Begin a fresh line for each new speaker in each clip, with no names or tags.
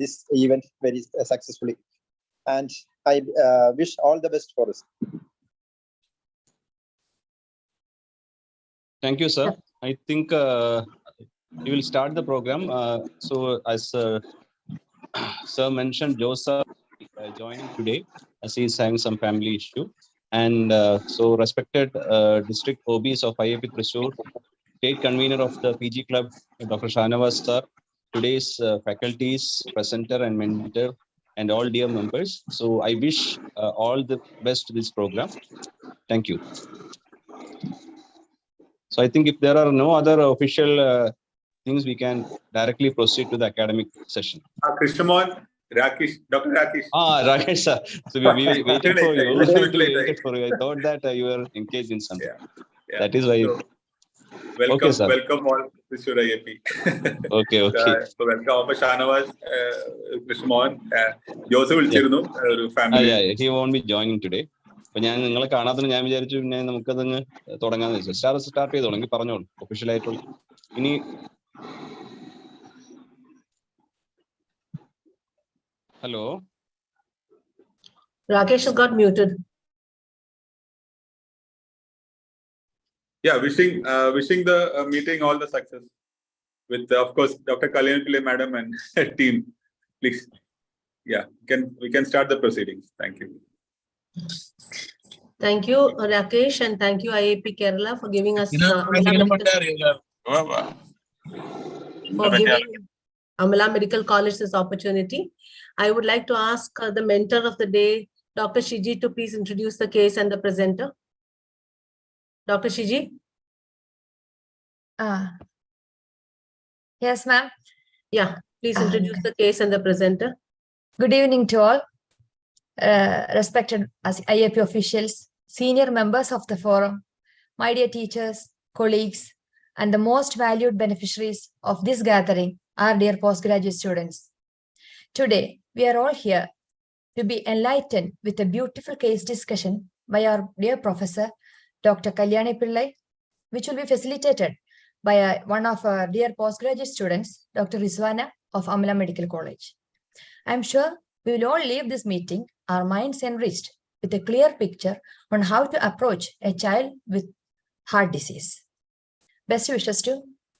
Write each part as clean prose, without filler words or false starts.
this event very successfully. And I wish all the best for us.
Thank you, sir. I think we will start the program. So as sir mentioned, Joseph joining today as he is having some family issue. And so respected district OBs of IAP Thrissur, state convener of the PG Club, Dr. Shanavas sir, today's faculties, presenter and mentor, and all dear members. So I wish all the best to this program. Thank you. So I think if there are no other official things, we can directly proceed to the academic session.
Krishnamon, Rakesh, Dr. Rakesh.
Rakesh sir. So we waited for you. Waited for you. I thought that you were engaged in something. Yeah. That is why.
So, welcome, okay, sir. Welcome all Thrissur IAP.
Okay.
So welcome, Shanavas, Krishnamon, Joseph will family.
Yeah, he won't be joining today. But ഞാൻ നിങ്ങളെ കാണാതെ ഞാൻ വിചാരിച്ചു പിന്നെ നമുക്കതങ്ങ് തുടങ്ങാന്ന് വെച്ചു. Start ചെയ്ത് തുടങ്ങി പറഞ്ഞോളൂ ഒഫീഷ്യൽ ആയിട്ടുള്ള. ഇനി hello.
Rakesh has got muted.
Yeah, wishing the meeting all the success with of course Dr. Kalyan Pillai madam and team. Please, yeah, we can start the proceedings. Thank you.
Thank you, Rakesh, and thank you IAP Kerala for giving us Amala Medical College this opportunity. I would like to ask the mentor of the day, Dr. Shiji, to please introduce the case and the presenter. Dr. Shiji?
Yes, ma'am.
Yeah, please introduce the case and the presenter.
Good evening to all. Respected as IAP officials, senior members of the forum, my dear teachers, colleagues, and the most valued beneficiaries of this gathering, our dear postgraduate students. Today, we are all here to be enlightened with a beautiful case discussion by our dear professor, Dr. Kalyani Pillai, which will be facilitated by one of our dear postgraduate students, Dr. Rizwana of Amala Medical College. I'm sure we will all leave this meeting, our minds enriched with a clear picture on how to approach a child with heart disease. Best wishes to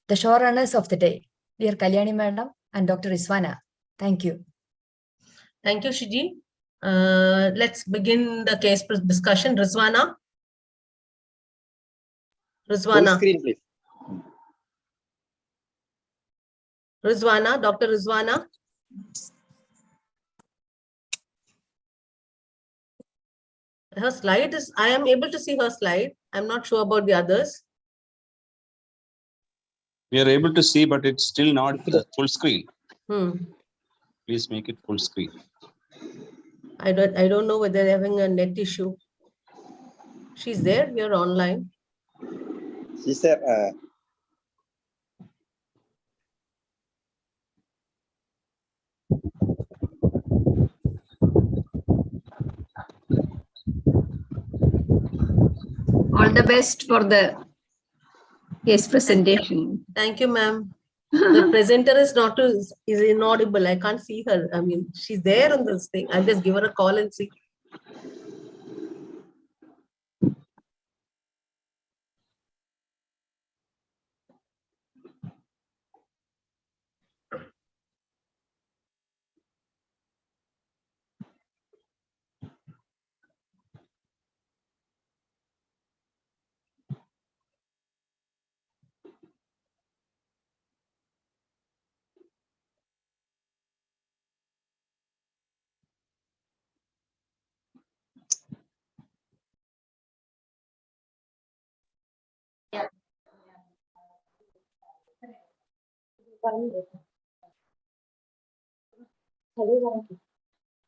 the showrunners of the day, dear Kalyani Madam and Dr. Rizwana. Thank you.
Thank you, Shiji. Let's begin the case discussion. Rizwana.
Full screen, please.
Rizwana, Dr. Rizwana. Her slide is, I am able to see her slide. I'm not sure about the others.
We are able to see, but it's still not full screen. Please make it full screen.
I don't know whether they're having a net issue. She's there, you're online.
She's there.
All the best for the case presentation.
Thank you, ma'am. The presenter is inaudible. I can't see her. I mean, she's there on this thing. I'll just give her a call and see.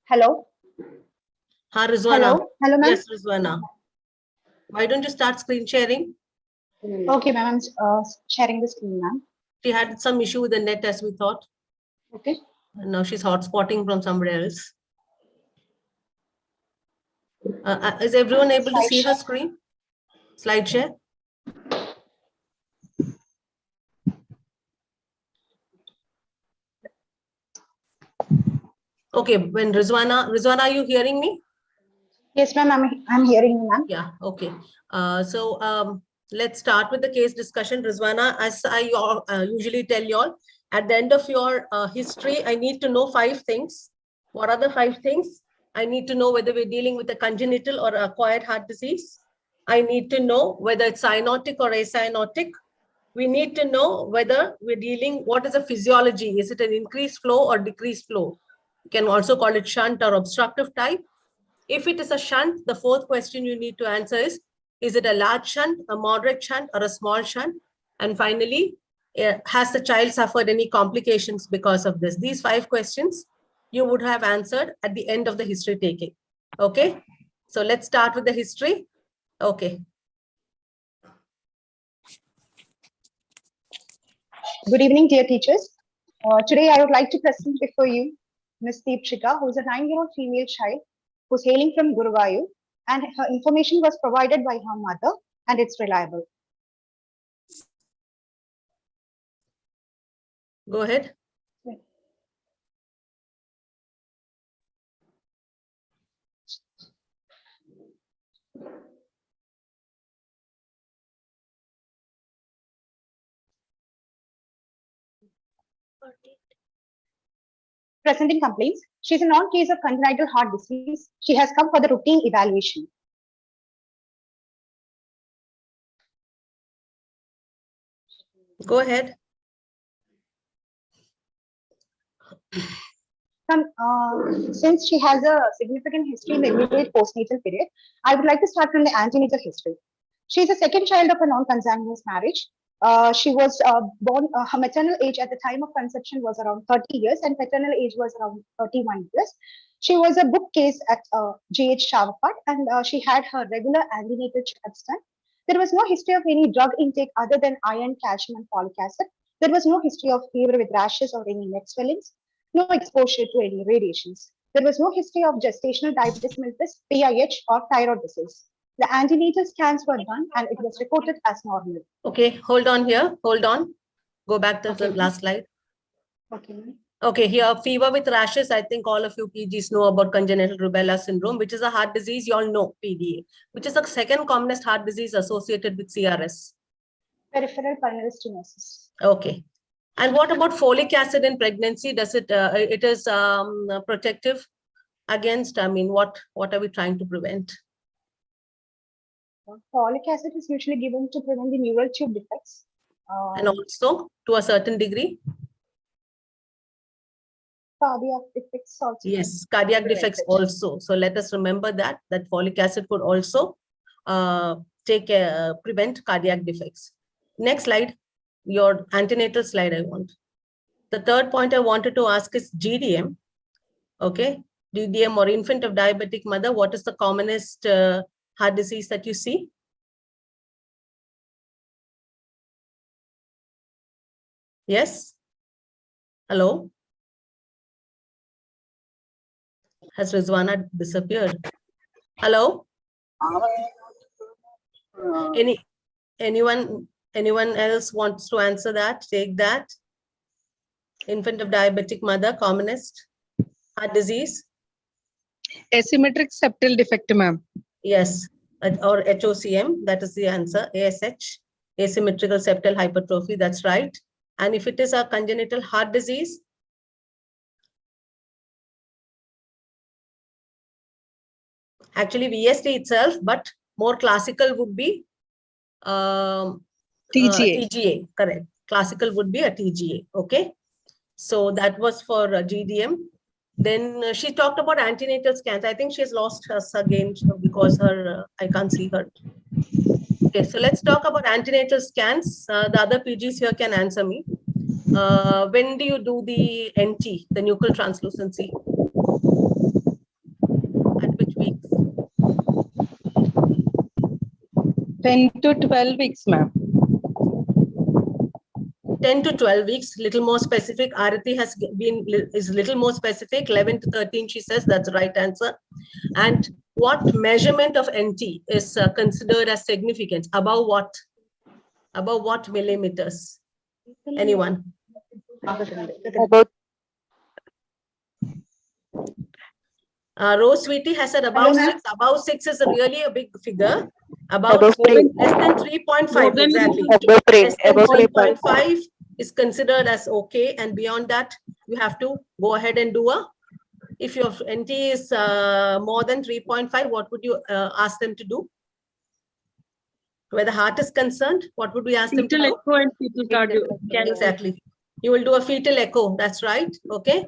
Hello.
Hi, Rizwana.
Hello, ma'am.
Yes, Rizwana. Why don't you start screen sharing?
Okay, ma'am. I'm sharing the screen, ma'am.
She had some issue with the net, as we thought.
Okay.
And now she's hotspotting from somewhere else. Is everyone able to see her screen? Slide share. Okay, when Rizwana, are you hearing me?
Yes, ma'am, I'm hearing you, ma'am.
Yeah, okay. Let's start with the case discussion. Rizwana, as I usually tell you all, at the end of your history, I need to know 5 things. What are the 5 things? I need to know whether we're dealing with a congenital or acquired heart disease. I need to know whether it's cyanotic or acyanotic. We need to know whether we're dealing, what is the physiology? Is it an increased flow or decreased flow? You can also call it shunt or obstructive type. If it is a shunt, the 4th question you need to answer is it a large shunt, a moderate shunt, or a small shunt? And finally, has the child suffered any complications because of this? These 5 questions you would have answered at the end of the history taking. Okay, so let's start with the history. Okay.
Good evening, dear teachers. Today, I would like to present before you Ms. Deepshika, who is a 9-year-old female child who's hailing from Guruvayur, and her information was provided by her mother, and it's reliable.
Go ahead.
Presenting complaints. She is a known case of congenital heart disease. She has come for the routine evaluation.
Go ahead.
Since she has a significant history in the immediate postnatal period, I would like to start from the antenatal history. She is a second child of a non-consanguineous marriage. She was born, her maternal age at the time of conception was around 30 years and paternal age was around 31 years. She was a bookcase at GH Shavapat, and she had her regular antenatal checkups done. There was no history of any drug intake other than iron, calcium, and folic acid. There was no history of fever with rashes or any neck swellings, no exposure to any radiations. There was no history of gestational diabetes mellitus, PIH, or thyroid disease. The antenatal scans were done and it was reported as normal.
Okay, hold on here. Hold on. Go back to the last slide.
Okay.
Okay, here, fever with rashes. I think all of you PGs know about congenital rubella syndrome, which is a heart disease. You all know PDA, which is the second commonest heart disease associated with CRS.
Peripheral pulmonary stenosis.
Okay. And what about folic acid in pregnancy? Does it, it is protective against, I mean, what are we trying to prevent?
Folic acid is usually given to prevent the neural tube defects.
And also, to a certain degree?
Cardiac defects also.
Yes, cardiac defects also. So let us remember that folic acid could also prevent cardiac defects. Next slide, your antenatal slide I want. The third point I wanted to ask is GDM. Okay, GDM or infant of diabetic mother. What is the commonest heart disease that you see? Yes? Hello? Has Rizwana disappeared? Hello? Anyone else wants to answer that? Take that. Infant of diabetic mother, commonest heart disease?
Asymmetric septal defect, ma'am.
Yes, or HOCM, that is the answer. ASH, asymmetrical septal hypertrophy, that's right. And if it is a congenital heart disease, actually VSD itself, but more classical would be
TGA.
TGA, correct. Classical would be a TGA, okay? So that was for GDM. Then she talked about antenatal scans. I think she's lost us again because her, I can't see her. Okay, so let's talk about antenatal scans. The other PGs here can answer me. When do you do the NT, the nuchal translucency? At which weeks?
10 to 12 weeks, ma'am.
10 to 12 weeks, little more specific. Arati is little more specific. 11 to 13, she says that's the right answer. And what measurement of NT is considered as significant? Above what? Above what millimeters? Anyone?
About
Rose Sweetie has said above
Hello, ma'am.
6. Above 6 is really a big figure. About 4, less than 3.5, exactly. Less than 3.5 is considered as okay. And beyond that, you have to go ahead and do a, if your NT is more than 3.5, what would you ask them to do? Where the heart is concerned, what would we ask them to do?
Echo and fetal cardio.
Exactly. You will do a fetal echo. That's right. Okay.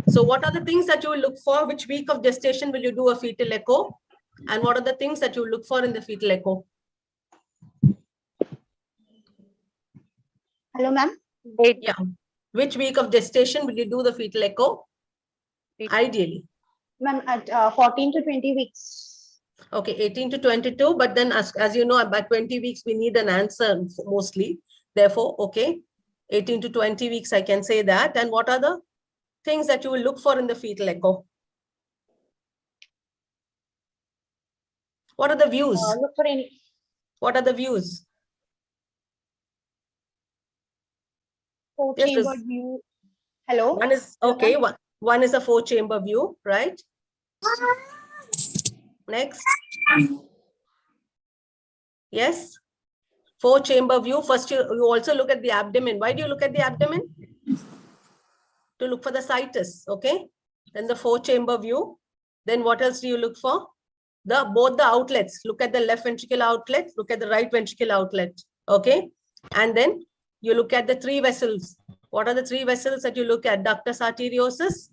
So what are the things that you will look for? Which week of gestation will you do a fetal echo? And what are the things that you look for in the fetal echo?
Hello, ma'am.
Yeah. Which week of gestation will you do the fetal echo? Ideally.
Ma'am, at 14 to 20 weeks.
Okay, 18 to 22. But then as you know, by 20 weeks, we need an answer mostly. Therefore, okay, 18 to 20 weeks, I can say that. And what are the things that you will look for in the fetal echo? What are the views?
Look for any.
What are the views? Yes,
Four-chambered view. Hello.
one is okay. One is a 4-chamber view, right? Next. Yes. 4-chamber view. First, you also look at the abdomen. Why do you look at the abdomen? To look for the situs. Okay. Then the 4-chamber view. Then what else do you look for? Both the outlets. Look at the left ventricle outlet. Look at the right ventricle outlet. Okay. And then you look at the 3 vessels. What are the 3 vessels that you look at? Ductus arteriosus,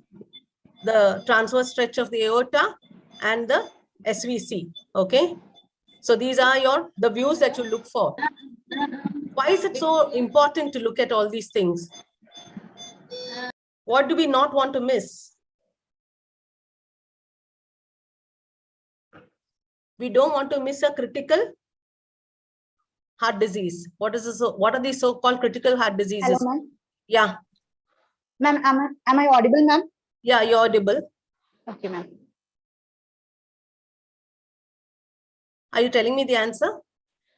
the transverse stretch of the aorta, and the SVC. Okay. So these are the views that you look for. Why is it so important to look at all these things? What do we not want to miss? We don't want to miss a critical heart disease. What are these so-called critical heart diseases?
Hello, ma'am.
Yeah.
Ma'am, am I audible, ma'am?
Yeah, you're audible.
Okay, ma'am.
Are you telling me the answer?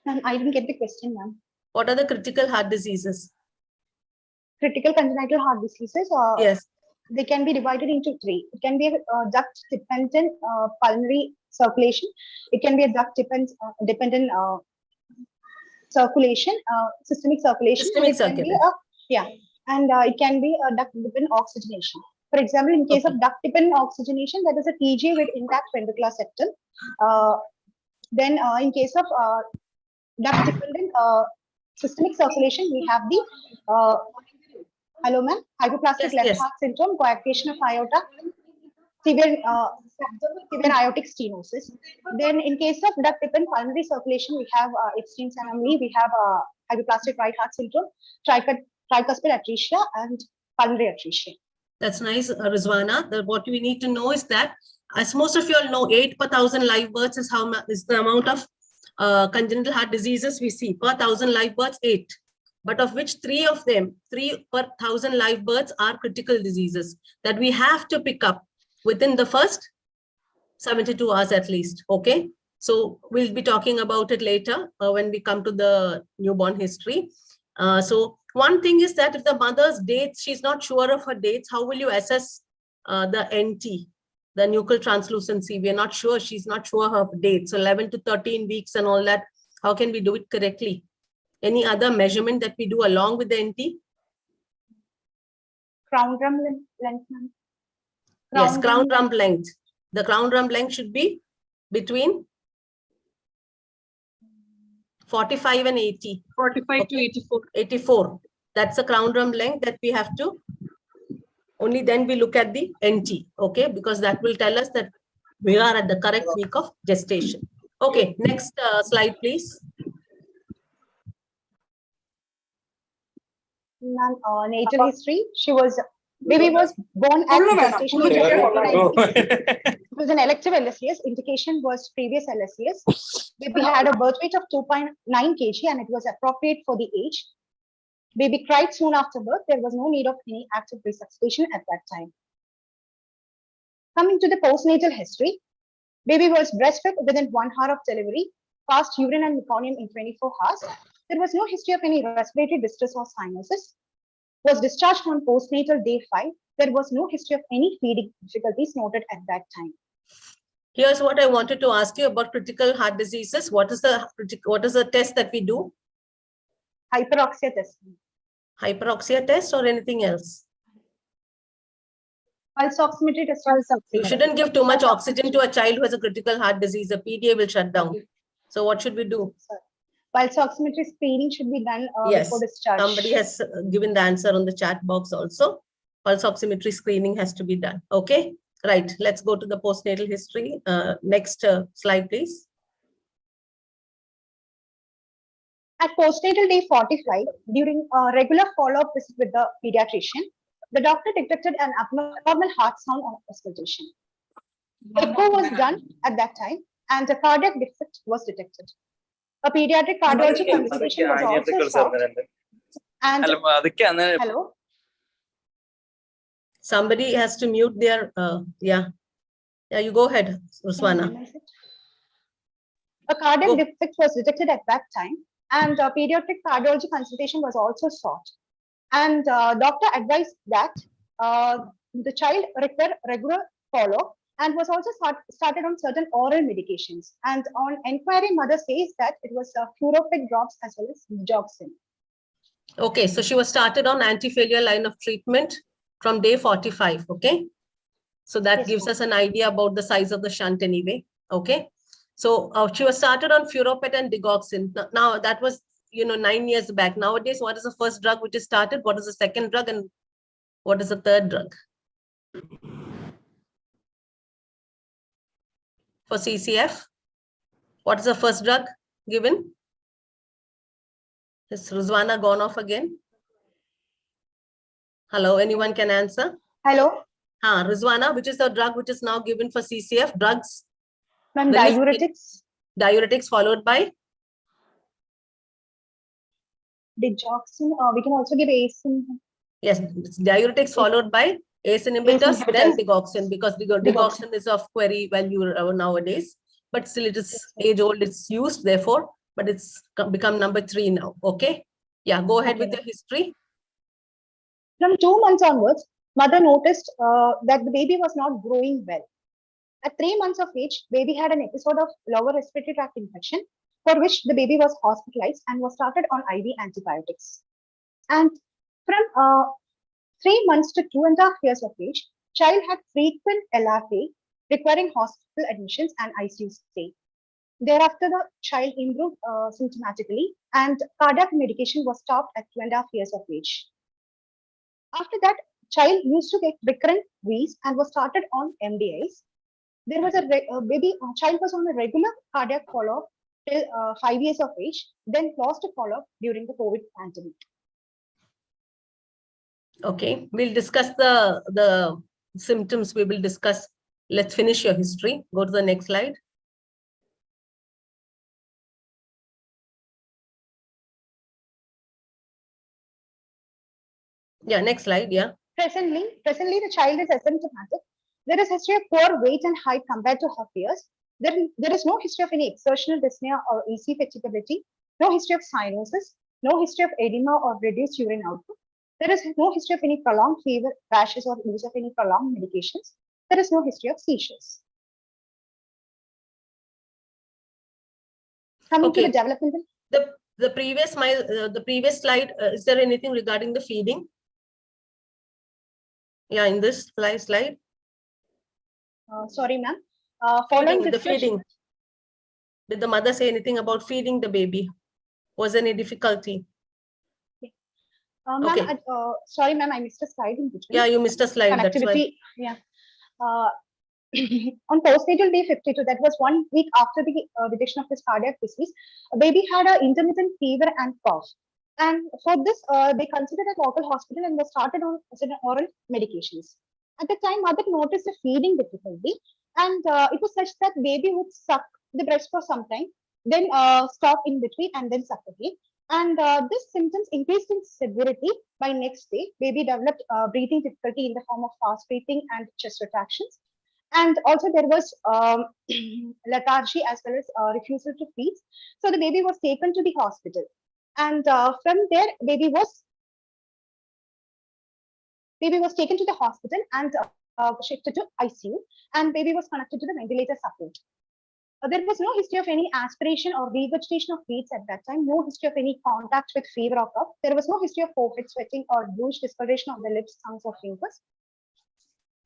Ma'am, I didn't get the question, ma'am.
What are the critical heart diseases?
Critical congenital heart diseases.
Yes.
They can be divided into 3. It can be a duct-dependent pulmonary circulation. It can be a duct-dependent circulation, systemic circulation.
Systemic circulation.
And it can be a duct-dependent oxygenation. For example, in case of duct-dependent oxygenation, that is a TG with intact ventricular septum. Then in case of duct-dependent systemic circulation, we have the hello, ma'am. Hypoplastic left heart syndrome, coarctation of aorta, severe aortic stenosis. Then, in case of duct-dependent pulmonary circulation, we have extremes anomaly. We have hypoplastic right heart syndrome, tricuspid atresia, and pulmonary atresia.
That's nice, Rizwana. What we need to know is that, as most of you all know, 8 per 1,000 live births is the amount of congenital heart diseases we see. Per 1,000 live births, 8. But of which 3 per 1,000 live births are critical diseases that we have to pick up within the first 72 hours at least. Okay. So we'll be talking about it later when we come to the newborn history. So one thing is that if the mother's dates, she's not sure of her dates, how will you assess the NT, the nuchal translucency? We are not sure. She's not sure her dates. So 11 to 13 weeks and all that. How can we do it correctly? Any other measurement that we do along with the NT?
Crown drum length, ma'am.
Yes, crown rump length. The crown rump length should be between 45 and 80.
45 to 84.
84. That's the crown rump length that we have to. Only then we look at the NT. Okay, because that will tell us that we are at the correct week of gestation. Okay, next slide, please.
Ma'am, natal history. Baby was born at gestation age of 49 weeks. It was an elective LSCS. Indication was previous LSCS. Baby had a birth weight of 2.9 kg and it was appropriate for the age. Baby cried soon after birth. There was no need of any active resuscitation at that time. Coming to the postnatal history. Baby was breastfed within 1 hour of delivery. Passed urine and meconium in 24 hours. There was no history of any respiratory distress or cyanosis. Was discharged on postnatal day 5. There was no history of any feeding difficulties noted at that time.
Here's what I wanted to ask you about critical heart diseases. What is the test that we do?
Hyperoxia testing.
Hyperoxia test or anything else?
Pulse oximetry testing.
You shouldn't give too much oxygen to a child who has a critical heart disease. The PDA will shut down. So what should we do?
Pulse oximetry screening should be done
Yes,
before discharge.
somebody has given the answer on the chat box also. Pulse oximetry screening has to be done. Okay, right. Let's go to the postnatal history. Next slide, please.
At postnatal day 45, during a regular follow-up visit with the pediatrician, the doctor detected an abnormal heart sound on auscultation. Echo was done at that time, and a cardiac defect was detected. A pediatric cardiology consultation was also sought. And hello.
Somebody has to mute their. Yeah, you go ahead, Ruswana.
A cardiac
Go.
defect was detected at that time, and a pediatric cardiology consultation was also sought. And doctor advised that the child require regular follow and was also started on certain oral medications. And on inquiry, mother says that it was furophid drops as well as digoxin.
Okay, so she was started on anti-failure line of treatment from day 45. Okay, so that
Yes,
gives
ma'am.
us an idea about the size of the shunt anyway. Okay, so she was started on furophid and digoxin. Now that was 9 years back. Nowadays, what is the first drug which is started? What is the second drug, and what is the third drug for CCF? What is the first drug given? Is Ruzwana gone off again? Hello, anyone can answer?
Hello,
Ruzwana, which is the drug which is now given for CCF? Drugs,
ma'am,
The list-
diuretics,
diuretics followed by?
digoxin. We can also give ACE.
Yes, it's diuretics followed by ACE inhibitors,
inhibitors.
then digoxin, because digoxin is of query value nowadays, but still it is age old, it's used therefore, but it's become number 3 now. Okay. Yeah, go ahead with
Okay.
your history.
From 2 months onwards, mother noticed that the baby was not growing well. At 3 months of age, baby had an episode of lower respiratory tract infection, for which the baby was hospitalized and was started on IV antibiotics. And from 3 months to 2.5 years of age, child had frequent LRT, requiring hospital admissions and ICU stay. Thereafter, the child improved symptomatically, and cardiac medication was stopped at 2.5 years of age. After that, child used to get recurrent wheeze and was started on MDIs. There was a child was on a regular cardiac follow-up till 5 years of age, then lost a follow-up during the COVID pandemic.
Okay, we'll discuss the symptoms. We will discuss. Let's finish your history. Go to the next slide. Yeah, next slide. Yeah.
Presently, the child is asymptomatic. There is history of poor weight and height compared to her peers. There is no history of any exertional dyspnea or EC fatigability, no history of cyanosis, no history of edema or reduced urine output. There is no history of any prolonged fever, rashes, or use of any prolonged medications. There is no history of seizures. Coming to
Okay.
the developmental.
The previous slide, is there anything regarding the feeding? Yeah, in this slide.
Sorry, ma'am.
Feeding, the feeding. Did the mother say anything about feeding the baby? Was there any difficulty?
Ma'am,
Okay.
sorry, ma'am, I missed a slide in between.
Yeah, you missed a slide. That's why.
Connectivity. Yeah. On postnatal day 52, that was 1 week after the detection of this cardiac disease, a baby had an intermittent fever and cough. And for this, they considered a local hospital and they started on certain oral medications. At the time, mother noticed a feeding difficulty, and it was such that baby would suck the breast for some time, then stop in between and then suck again. And these symptoms increased in severity. By next day, baby developed breathing difficulty in the form of fast breathing and chest retractions. And also there was lethargy as well as refusal to feed. So the baby was taken to the hospital. And from there, baby was taken to the hospital, and shifted to ICU, and baby was connected to the ventilator support. There was no history of any aspiration or regurgitation of feeds at that time, no history of any contact with fever or cough. There was no history of forehead sweating or bluish discoloration of the lips, tongues, or fingers.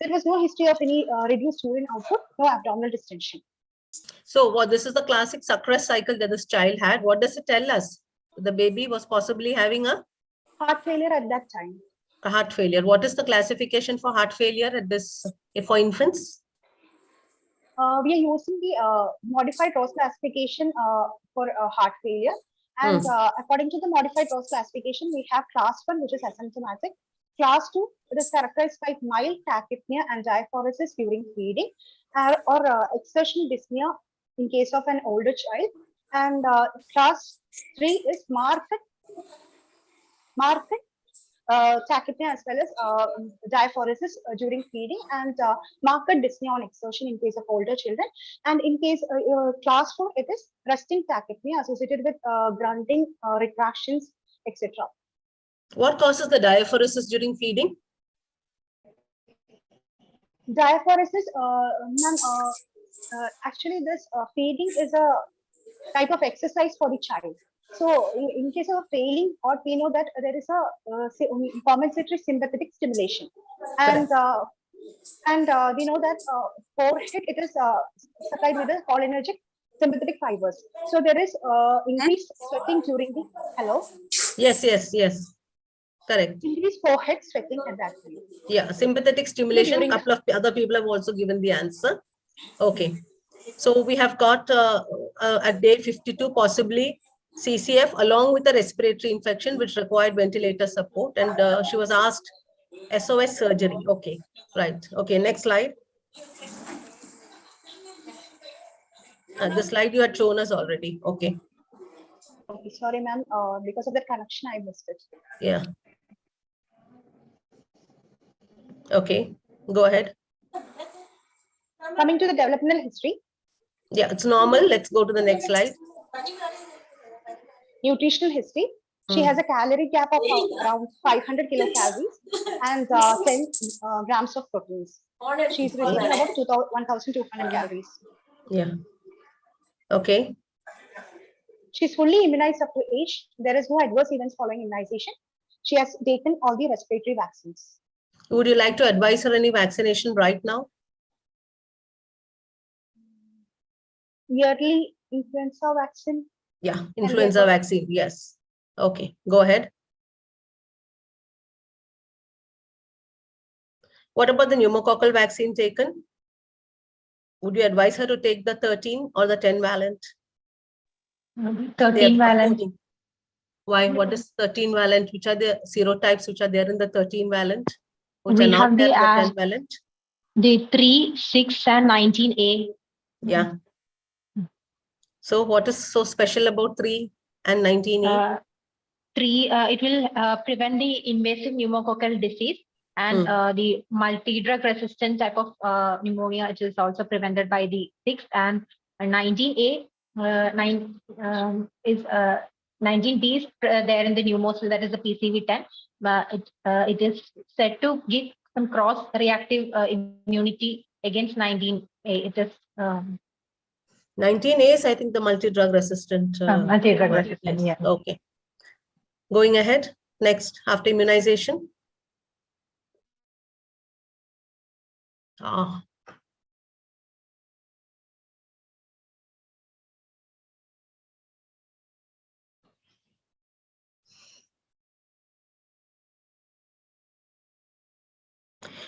There was no history of any reduced urine output, no abdominal distension.
So what, this is the classic success cycle that this child had. What does it tell us? The baby was possibly having a
Heart failure at that time.
heart failure. What is the classification for heart failure at this for infants?
We are using the modified Ross classification for heart failure. And according to the modified Ross classification, we have class 1, which is asymptomatic. Class 2, it is characterized by mild tachypnea and diaphoresis during feeding, or exertional dyspnea in case of an older child. And class 3 is marked tachypnea as well as diaphoresis during feeding, and marked dyspnea on exertion in case of older children. And in case class 4, it is resting tachypnea associated with grunting, retractions, etc.
What causes the diaphoresis during feeding?
Diaphoresis, actually this feeding is a type of exercise for the child. So in case of failing, or we know that there is a compensatory sympathetic stimulation, and we know that forehead, it is supplied with the cholinergic sympathetic fibers. So there is increased sweating during the
Yes. Correct.
Increased forehead sweating at that time.
Yeah, sympathetic stimulation. A couple of other people have also given the answer. Okay. So we have got at day 52 possibly CCF along with a respiratory infection which required ventilator support, and she was asked SOS surgery. Okay, right. Okay, next slide. The slide you had shown us already. Okay.
Okay, sorry, ma'am. Because of the connection, I missed it.
Yeah. Okay, go ahead.
Coming to the developmental history.
Yeah, it's normal. Let's go to the next slide.
Nutritional history. She has a calorie gap of around 500 kilocalories and 10 grams of proteins. She's receiving about 1,200 calories.
Yeah. Okay.
She's fully immunized up to age. There is no adverse events following immunization. She has taken all the respiratory vaccines.
Would you like to advise her any vaccination right now?
Yearly influenza vaccine.
Yeah, influenza vaccine. Yes. Okay, go ahead. What about the pneumococcal vaccine taken? Would you advise her to take the 13 or the 10 valent?
13 valent.
Why? What is 13 valent? Which are the serotypes which are there in the 13 valent? Which
We
are not
have
there
the,
in the 10 valent?
The 3, 6, and 19A.
Yeah. So what is so special about 3 and 19A?
3, it will prevent the invasive pneumococcal disease and the multi-drug resistant type of pneumonia, which is also prevented by the 6. And 19A is 19B is there in the pneumococcal, that is the PCV10. It is said to give some cross-reactive immunity against 19A. It is
19A is, I think, the multi-drug resistant.
Multi-drug resistant, yeah.
Okay. Going ahead, next, after immunization.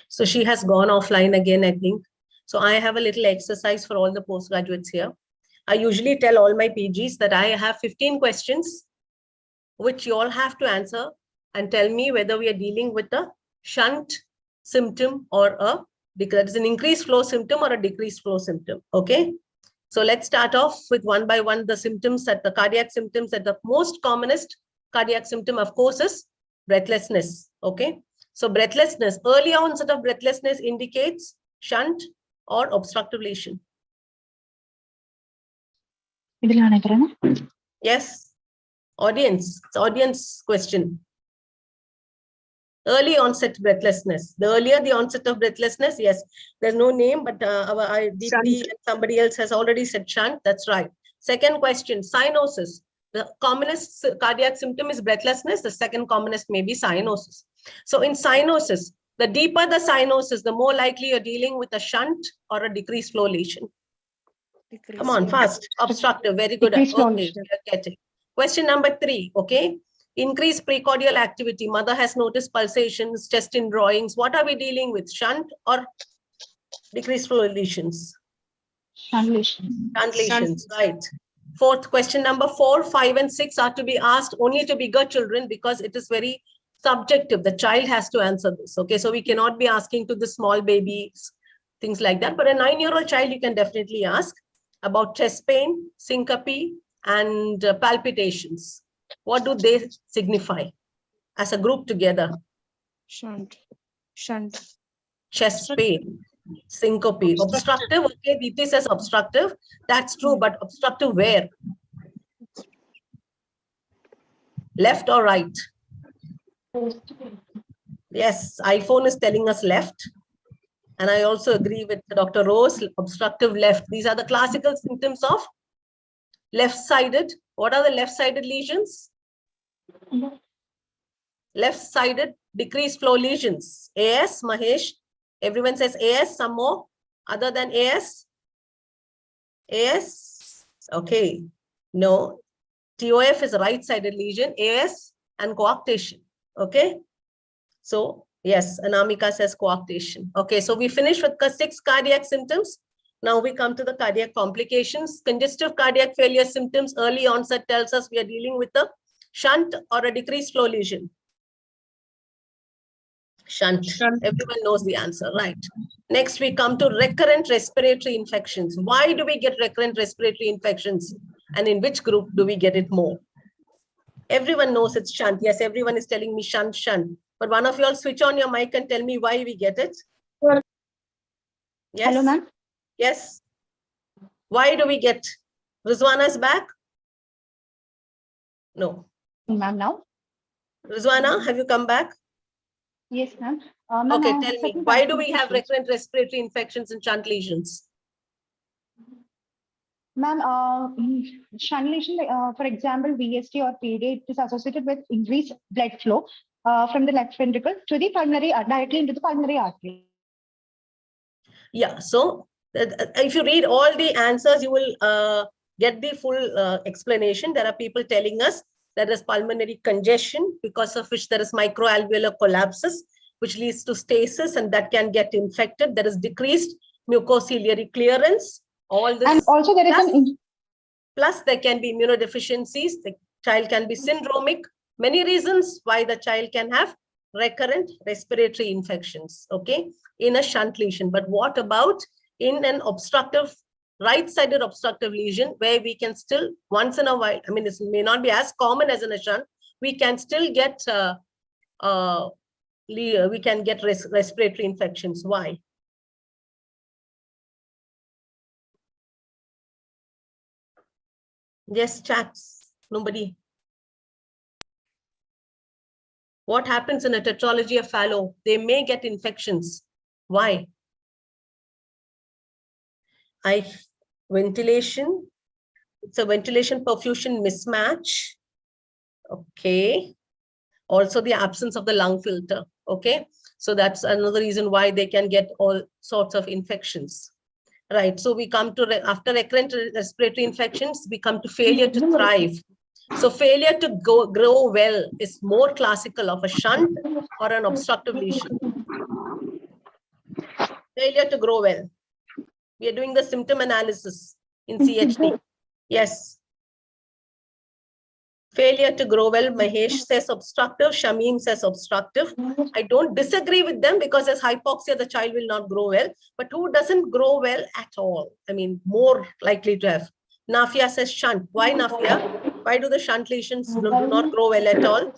So she has gone offline again, I think. So I have a little exercise for all the postgraduates here. I usually tell all my PGs that I have 15 questions, which you all have to answer and tell me whether we are dealing with a shunt symptom or that is an increased flow symptom or a decreased flow symptom. Okay. So let's start off with one by one the symptoms, that the cardiac symptoms, that the most commonest cardiac symptom, of course, is breathlessness. Okay. So breathlessness, early onset of breathlessness indicates shunt or obstructive lesion. Yes. Audience, it's audience question. Early onset breathlessness. The earlier the onset of breathlessness, yes, there's no name, but our DP and somebody else has already said shunt. That's right. Second question, cyanosis. The commonest cardiac symptom is breathlessness. The second commonest may be cyanosis. So in cyanosis, the deeper the cyanosis, the more likely you're dealing with a shunt or a decreased flow lesion. Come on, fast. Obstructive, very good.
Decreased flow
Okay,
lesion.
you're getting. Question number 3, okay. Increased precordial activity. Mother has noticed pulsations, chest in drawings. What are we dealing with? Shunt or decreased flow lesions?
Shunt lesion.
Shunt lesions, right. Fourth, question number 4, 5, and 6 are to be asked only to bigger children because it is very subjective. The child has to answer this. Okay, so we cannot be asking to the small babies, things like that. But a 9-year-old child, you can definitely ask about chest pain, syncope, and palpitations. What do they signify as a group together?
Shunt.
Chest pain, syncope, obstructive. Okay, Deepthi says obstructive. That's true, but obstructive where? Left or right? Yes, iPhone is telling us left. And I also agree with Dr. Rose, obstructive left. These are the classical symptoms of left-sided. What are the left-sided lesions? Left-sided decreased flow lesions. AS, Mahesh. Everyone says AS, some more other than AS? AS? Okay. No. TOF is a right-sided lesion, AS and coarctation. Okay. So yes, Anamika says coarctation. Okay, so we finished with 6 cardiac symptoms. Now we come to the cardiac complications. Congestive cardiac failure symptoms, early onset tells us we are dealing with a shunt or a decreased flow lesion. Shunt. Everyone knows the answer, right? Next, we come to recurrent respiratory infections. Why do we get recurrent respiratory infections? And in which group do we get it more? Everyone knows it's shunt. Yes, everyone is telling me shunt, shunt. But one of you all switch on your mic and tell me why we get it. Yes.
Hello, ma'am.
Yes. Why do we get? Rizwana is back? No.
Ma'am, now?
Rizwana, have you come back?
Yes, ma'am.
Okay, tell me, why do we have recurrent respiratory infections and shunt lesions?
Ma'am, shunt lesion, for example, VST or PD, it is associated with increased blood flow from the left ventricle to the pulmonary, directly into the pulmonary artery.
Yeah, so if you read all the answers, you will get the full explanation. There are people telling us there is pulmonary congestion, because of which there is microalveolar collapses, which leads to stasis, and that can get infected. There is decreased mucociliary clearance. All this.
And also there is
plus there can be immunodeficiencies. The child can be syndromic. Many reasons why the child can have recurrent respiratory infections, okay, in a shunt lesion. But what about in an obstructive, right-sided obstructive lesion, where we can still, once in a while, I mean, this may not be as common as in a shunt, we can still get respiratory infections. Why? Yes, chats. Nobody. What happens in a tetralogy of Fallot? They may get infections. Why? Ventilation. It's a ventilation perfusion mismatch. Okay. Also the absence of the lung filter. Okay. So that's another reason why they can get all sorts of infections. Right. So we come to, after recurrent respiratory infections, we come to failure to thrive. So failure to grow well is more classical of a shunt or an obstructive lesion. Failure to grow well. We are doing the symptom analysis in CHD. Yes. Failure to grow well, Mahesh says obstructive, Shamim says obstructive. I don't disagree with them, because as hypoxia, the child will not grow well. But who doesn't grow well at all? I mean, more likely to have. Nafia says shunt. Why, Nafia? Why do the shunt lesions do not grow well at all?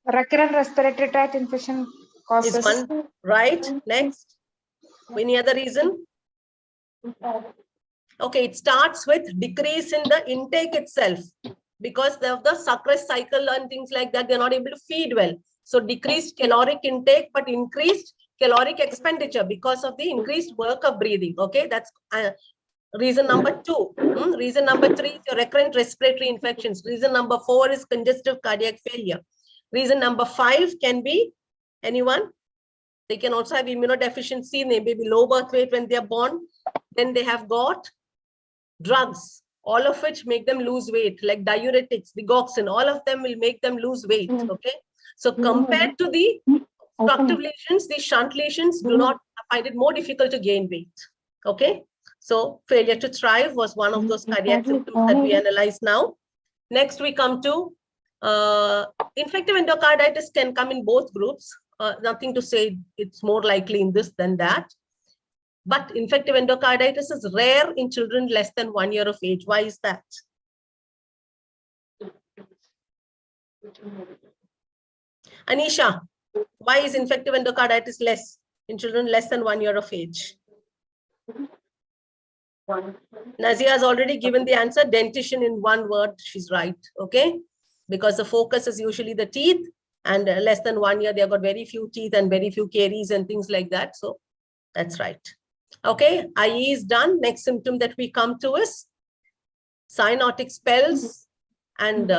Recurrent respiratory tract infection causes.
Is one, right? Next. Any other reason? Okay, it starts with decrease in the intake itself. because of the sucrose cycle and things like that, they're not able to feed well. So decreased caloric intake, but increased caloric expenditure because of the increased work of breathing. Okay, that's reason number 2. Reason number 3 is your recurrent respiratory infections. Reason number 4 is congestive cardiac failure. Reason number 5 can be anyone. They can also have immunodeficiency. They may be low birth weight when they're born. Then they have got drugs, all of which make them lose weight, like diuretics, digoxin, all of them will make them lose weight. Okay. So compared to the obstructive lesions, the shunt lesions do not find it more difficult to gain weight. Okay. So failure to thrive was one of those cardiac symptoms that we analyze now. Next, we come to infective endocarditis can come in both groups. Nothing to say it's more likely in this than that. But infective endocarditis is rare in children less than 1 year of age. Why is that? Anisha, why is infective endocarditis less in children less than 1 year of age? Nazia has already given the answer, dentition in one word, she's right, okay? Because the focus is usually the teeth, and less than 1 year, they've got very few teeth and very few caries and things like that. So that's right. Okay, IE is done. Next symptom that we come to is cyanotic spells and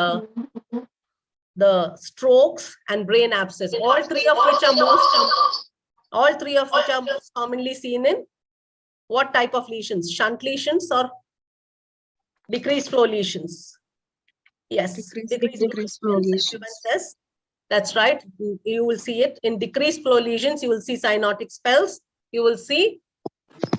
the strokes and brain abscess. All three of which are most commonly seen in what type of lesions? Shunt lesions or decreased flow lesions? Yes, decreased flow lesions. Says, that's right. You will see it in decreased flow lesions. You will see cyanotic spells. You will see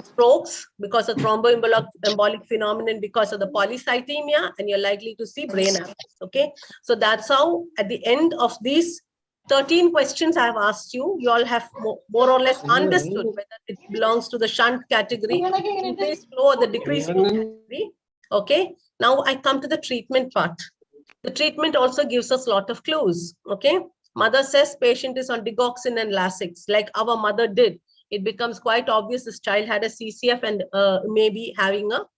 strokes because of thromboembolic phenomenon because of the polycythemia, and you're likely to see brain abscess. Okay, so that's how at the end of these 13 questions I have asked you, you all have more or less understood whether it belongs to the shunt category, increased flow, or the decreased flow category. Okay, now I come to the treatment part. The treatment also gives us a lot of clues. Okay, mother says patient is on digoxin and Lasix, like our mother did. It becomes quite obvious this child had a CCF and maybe having a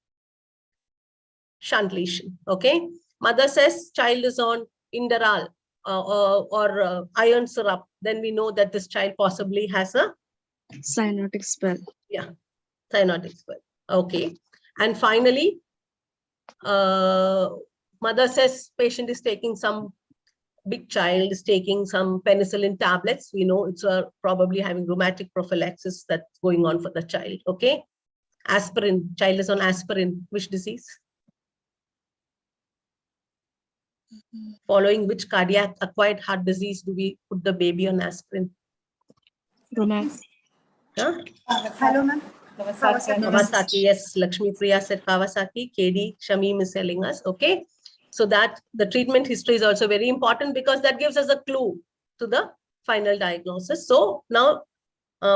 shunt lesion. Okay, mother says child is on Inderal or iron syrup. Then we know that this child possibly has a
Cyanotic spell.
Yeah, cyanotic spell. Okay, and finally, mother says patient is taking some. Big child is taking some penicillin tablets. We know it's probably having rheumatic prophylaxis that's going on for the child. Okay. Aspirin, child is on aspirin. Which disease? Following which cardiac acquired heart disease do we put the baby on aspirin?
Rheumatic.
Huh?
Hello, ma'am.
Kawasaki. Yes, Lakshmi Priya said Kawasaki. KD Shamim is telling us. Okay. So that the treatment history is also very important because that gives us a clue to the final diagnosis. So now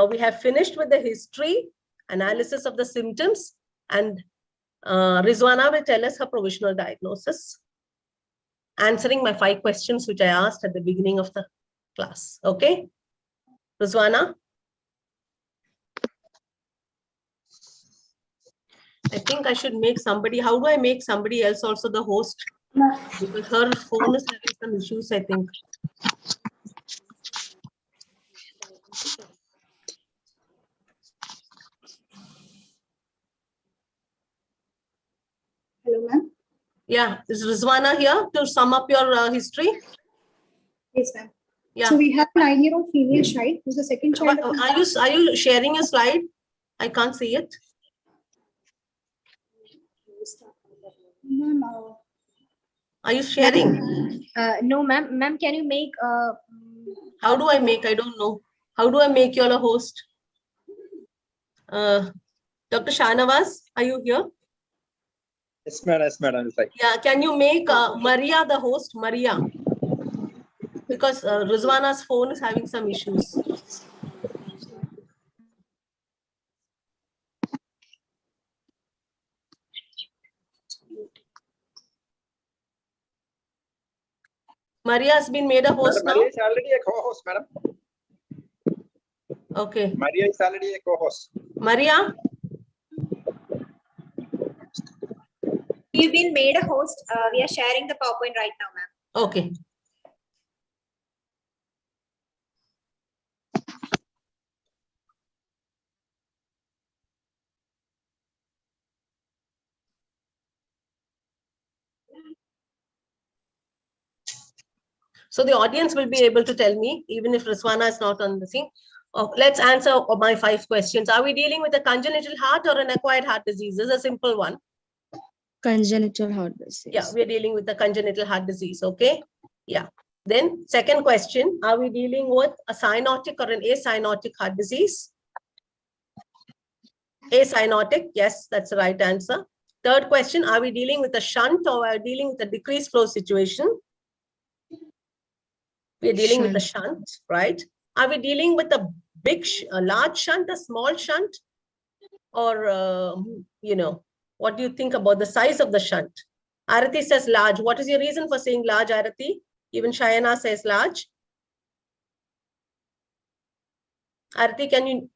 we have finished with the history, analysis of the symptoms, and Rizwana will tell us her provisional diagnosis, answering my 5 questions which I asked at the beginning of the class. Okay, Rizwana? I think I should make somebody, how do I make somebody else also the host? Because her phone is having some issues, I think.
Hello, ma'am.
Yeah, is Rizwana here to sum up your history?
Yes, ma'am.
Yeah.
So we have a 9-year-old female child who's the second child.
Are you sharing a slide? I can't see it.
No.
Are you sharing?
No, ma'am. Ma'am, can you make
How do I make? I don't know. How do I make you all a host? Dr. Shahnawaz, are you here?
Yes, madam. Yes, madam. It's like,
Yeah, can you make Maria the host? Maria. Because Rizwana's phone is having some issues. Maria has been made a host now.
Maria is already a co-host, madam.
Okay.
Maria is already a co-host.
Maria?
You've been made a host. We are sharing the PowerPoint right now, ma'am.
Okay. So the audience will be able to tell me, even if Rizwana is not on the scene. Let's answer my 5 questions. Are we dealing with a congenital heart or an acquired heart disease? This is a simple one.
Congenital heart disease.
Yeah, we're dealing with the congenital heart disease. Okay. Yeah. Then second question, are we dealing with a cyanotic or an acyanotic heart disease? Acyanotic, yes, that's the right answer. Third question, are we dealing with a shunt or are we dealing with a decreased flow situation? We're dealing with a shunt, right? Are we dealing with a large shunt, a small shunt? Or, what do you think about the size of the shunt? Arati says large. What is your reason for saying large, Arati? Even Shayana says large. Arati, can you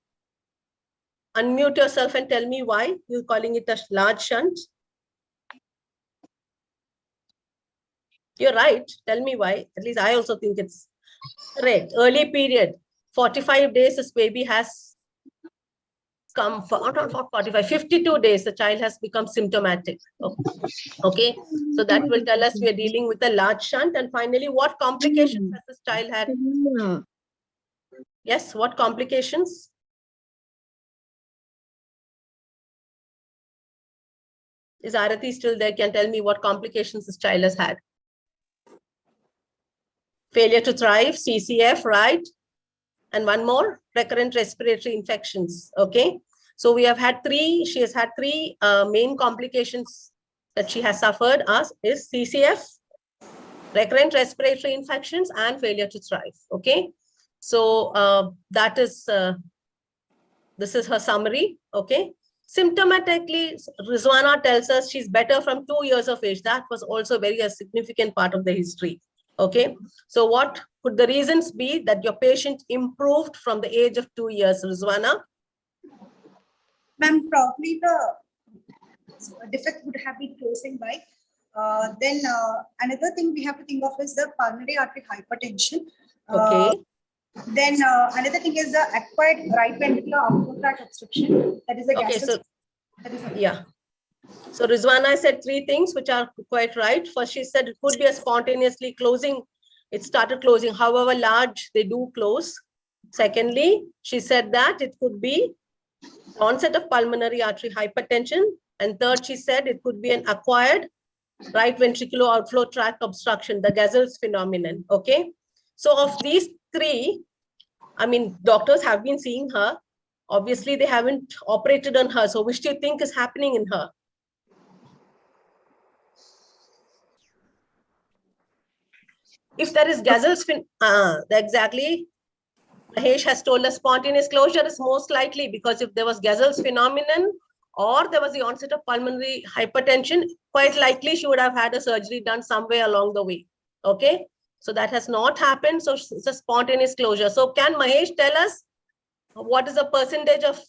unmute yourself and tell me why you're calling it a large shunt? You're right. Tell me why. At least I also think it's correct. Early period, 45 days, this baby has come for, not 45, 52 days, the child has become symptomatic. Okay. So that will tell us we are dealing with a large shunt. And finally, what complications has this child had? Yes, what complications? Is Arati still there? Can tell me what complications this child has had? Failure to thrive, CCF, right? And one more, recurrent respiratory infections. Okay. So we have had 3, she has had 3 main complications that she has suffered is CCF, recurrent respiratory infections, and failure to thrive. Okay. So that is, this is her summary. Okay. Symptomatically, Rizwana tells us she's better from 2 years of age. That was also a significant part of the history. Okay. So what could the reasons be that your patient improved from the age of 2 years, Rizwana?
Ma'am, probably the defect would have been closing by. Then another thing we have to think of is the pulmonary artery hypertension.
Okay.
Then another thing is the acquired right ventricular outflow tract obstruction. That is a
Okay,
gastric.
so yeah. So Rizwana said 3 things which are quite right. First, she said it could be a spontaneously closing. It started closing, however large they do close. Secondly, she said that it could be onset of pulmonary artery hypertension. And third, she said it could be an acquired right ventricular outflow tract obstruction, the Gazel's phenomenon. Okay. So of these 3, I mean, doctors have been seeing her. Obviously, they haven't operated on her. So which do you think is happening in her? If there is Gazel's exactly, Mahesh has told us spontaneous closure is most likely because if there was Gazel's phenomenon or there was the onset of pulmonary hypertension, quite likely she would have had a surgery done somewhere along the way. Okay. So that has not happened. So it's a spontaneous closure. So can Mahesh tell us what is the percentage of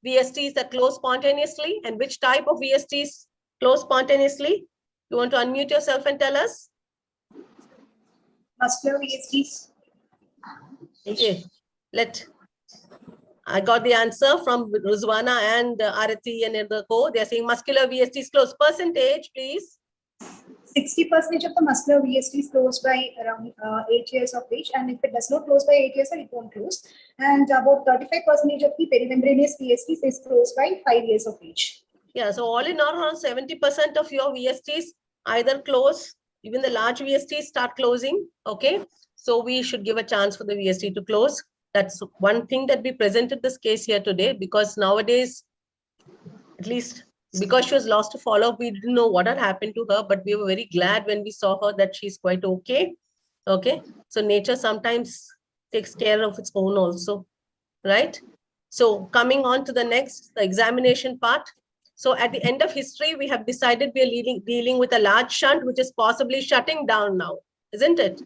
VSTs that close spontaneously and which type of VSTs close spontaneously? You want to unmute yourself and tell us?
Muscular VSTs.
Okay, I got the answer from Rizwana and Arati and Erdako. They're saying muscular VSTs close. Percentage, please.
60% of the muscular VSTs close by around 8 years of age, and if it does not close by 8 years, it won't close. And about 35% of the perimembranous VSTs is closed by 5 years of age.
Yeah, so all in all, around 70% of your VSTs either close, even the large VSTs start closing. Okay, so we should give a chance for the VST to close. That's one thing that we presented this case here today, because nowadays, at least because she was lost to follow-up, we didn't know what had happened to her, but we were very glad when we saw her that she's quite okay. Okay, so nature sometimes takes care of its own also, right? So coming on to the next, the examination part. So at the end of history, we have decided we are dealing with a large shunt, which is possibly shutting down now, isn't it?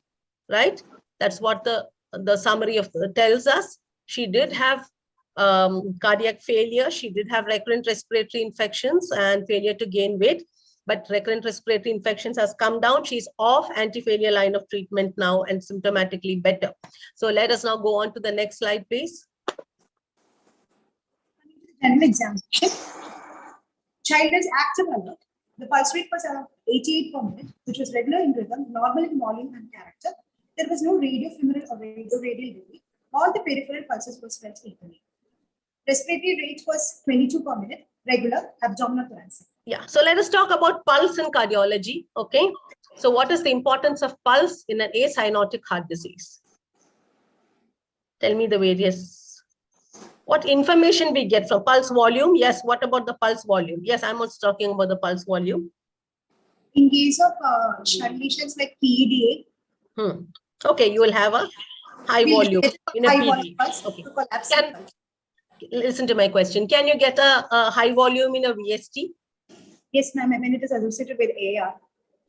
Right? That's what the summary of tells us. She did have cardiac failure. She did have recurrent respiratory infections and failure to gain weight. but recurrent respiratory infections has come down. She's off anti-failure line of treatment now and symptomatically better. So let us now go on to the next slide, please.
General examination. Child is active alert. The pulse rate was around 88 per minute, which was regular in rhythm, normal in volume and character. There was no radiofemoral or radial delay. All the peripheral pulses were felt equally. Respiratory rate was 22 per minute, regular, abdominal thoracic.
Yeah, so let us talk about pulse in cardiology. Okay, so what is the importance of pulse in an acyanotic heart disease? Tell me the various, what information we get from pulse volume? Yes, what about the pulse volume? Yes, I'm also talking about the pulse volume.
In case of shunt lesions like PEDA,
okay, you will have a high volume in a
high
PD.
volume pulse
Okay.
to collapse.
Listen to my question. Can you get a high volume in a VST?
Yes, ma'am. When it is associated with AR.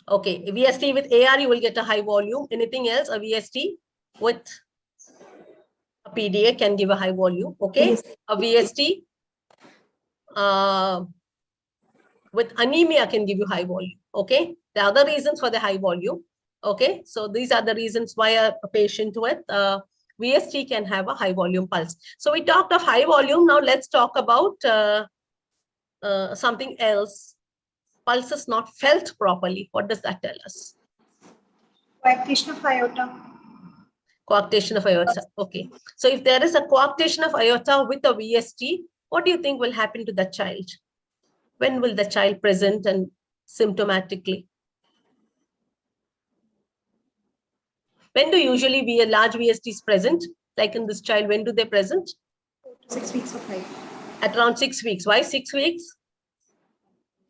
Okay, VST with AR, you will get a high volume. Anything else? A VST with a PDA can give a high volume. Okay, yes. A VST with anemia can give you high volume. Okay, the other reasons for the high volume. Okay, so these are the reasons why a patient with VST can have a high volume pulse. So we talked of high volume. Now let's talk about something else. Pulse is not felt properly. What does that tell us?
Coarctation of aorta.
Coarctation of aorta. Okay. So if there is a coarctation of aorta with a VST, what do you think will happen to the child? When will the child present and symptomatically? When do usually be a large VSTs present? Like in this child, when do they present?
6 weeks of life.
At around 6 weeks. Why 6 weeks?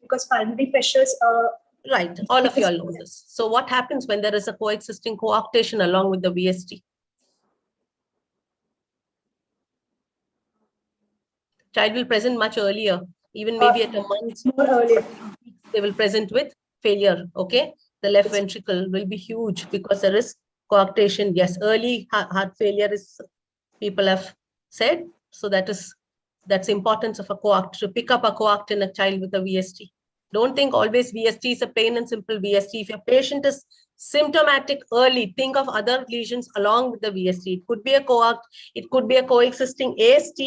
Because pulmonary pressures are...
Right, all of you all know this. So what happens when there is a coexisting coarctation along with the VST? Child will present much earlier, even maybe at a month.
More earlier.
They will present with failure, okay? The left ventricle will be huge because there is coarctation. Yes, early heart failure is, people have said. So that's importance of a coarct, to pick up a coarct in a child with a VST. Don't think always VST is a plain and simple VST. If your patient is symptomatic early, think of other lesions along with the VST. It could be a coarct, it could be a coexisting AST,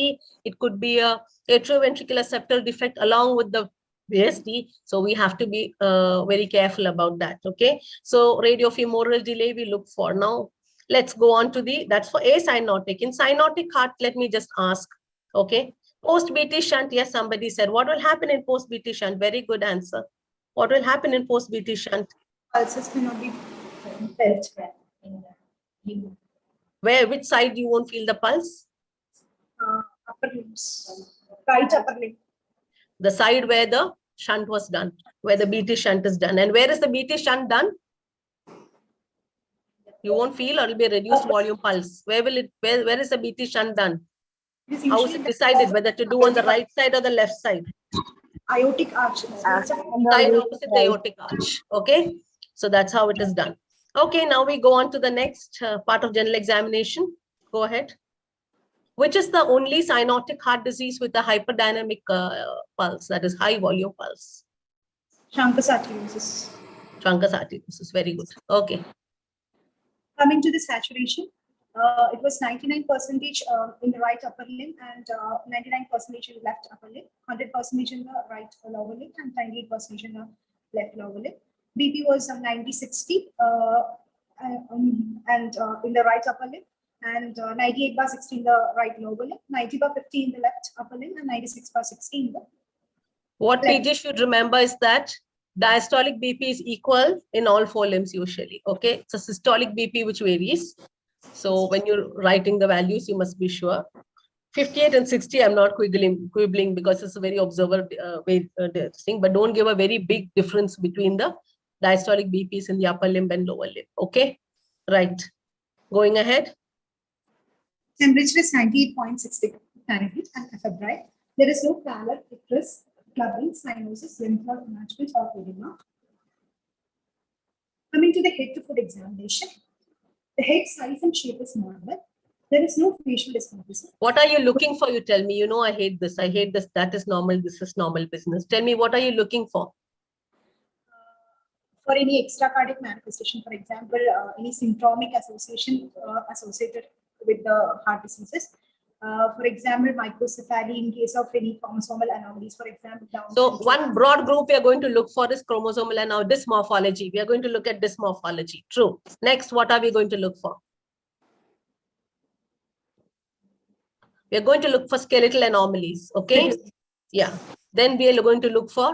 it could be a atrioventricular septal defect along with the VST. So we have to be very careful about that. Okay. So radiofemoral delay we look for. Now let's go on to that's for acyanotic. In cyanotic heart, let me just ask. Okay. Post-BT shunt, yes, somebody said, what will happen in post-BT shunt? Very good answer. What will happen in post-BT shunt?
Pulses will not be felt.
Which side you won't feel the pulse?
Upper limbs. Right upper limb.
The side where the shunt was done, where the BT shunt is done. And where is the BT shunt done? You won't feel, or it will be a reduced volume pulse. Where is the BT shunt done? How is it decided whether to do on the right side or the left side?
Aortic arch.
Side opposite the aortic arch. Okay, so that's how it is done. Okay, now we go on to the next part of general examination. Go ahead. Which is the only cyanotic heart disease with a hyperdynamic pulse, that is high volume pulse?
Truncus arteriosus.
Truncus arteriosus, very good. Okay.
Coming to the saturation, it was 99% in the right upper limb and 99% in the left upper limb, 100% in the right lower limb, and 98% in the left lower limb. BP was 90/60 and in the right upper limb, and 98/60 in the right lower limb, 90/50 in the left upper limb, and 96/60 in the
What PG should remember is that diastolic BP is equal in all 4 limbs usually. Okay, it's a systolic BP which varies. So when you're writing the values, you must be sure. 58 and 60, I'm not quibbling because it's a very observer thing, but don't give a very big difference between the diastolic BPs in the upper limb and lower limb. Okay, right. Going ahead.
Temperature is 98.6 Fahrenheit and febrile. There is no pallor, icterus, clubbing, cyanosis, lymph node enlargement, or edema. Coming to the head-to-foot examination, the head size and shape is normal. There is no facial dysmorphism.
What are you looking for? You tell me. You know, I hate this. I hate this. That is normal. This is normal business. Tell me, what are you looking for?
or any extracardiac manifestation, for example, any syndromic association associated with the heart diseases. For example, microcephaly in case of any chromosomal anomalies, for example. Down
So
syndrome.
one broad group we are going to look for is chromosomal and now dysmorphology. We are going to look at dysmorphology. True. Next, what are we going to look for? We are going to look for skeletal anomalies. Okay. Yeah. Then we are going to look for,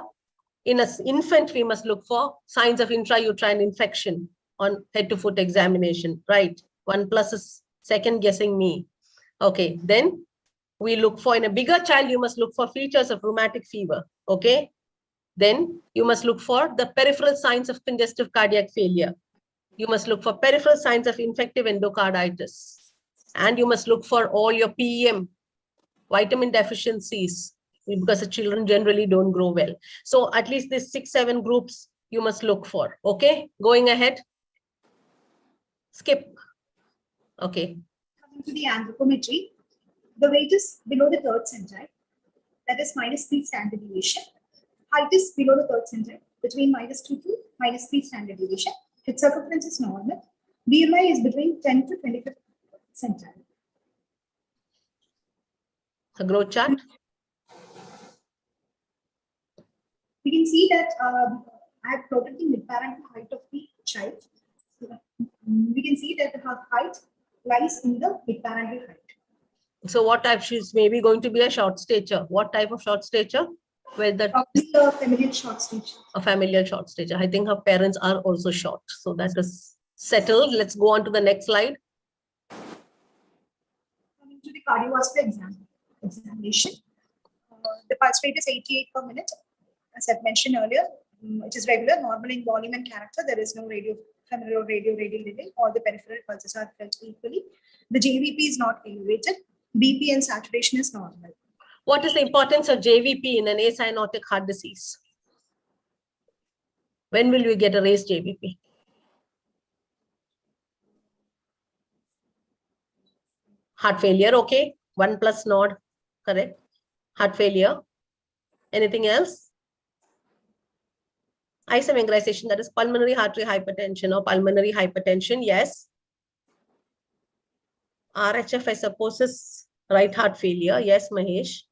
in an infant, we must look for signs of intrauterine infection on head to foot examination. Right. 1+ is second guessing me. Okay. Then we look for, in a bigger child, you must look for features of rheumatic fever. Okay. Then you must look for the peripheral signs of congestive cardiac failure. You must look for peripheral signs of infective endocarditis. And you must look for all your PEM, vitamin deficiencies, because the children generally don't grow well. So at least these 6-7 groups you must look for. Okay, going ahead. Skip. Okay.
Coming to the anthropometry, the weight is below the third centile, that is -3 standard deviation. Height is below the third centile, between -2 to -3 standard deviation. Hip circumference is normal. BMI is between 10 to 25 centile.
A growth chart.
We can see that I have plotted the mid-parental height of the child. We can see that her height lies in the mid-parental height.
So what type? She's maybe going to be a short stature. What type of short stature? Well, the
Probably a familial short stature.
A familial short stature. I think her parents are also short. So that is settled. Let's go on to the next slide.
Coming to the cardiovascular examination. The pulse rate is 88 per minute. As I've mentioned earlier, it is regular, normal in volume and character. There is no femoral or radial delay. All the peripheral pulses are felt equally. The JVP is not elevated. BP and saturation is normal.
What is the importance of JVP in an acyanotic heart disease? When will we get a raised JVP? Heart failure, okay. 1+ nod, correct. Heart failure. Anything else? Isomerization, that is pulmonary artery hypertension or pulmonary hypertension, yes. RHF, I suppose, is right heart failure. Yes, Mahesh.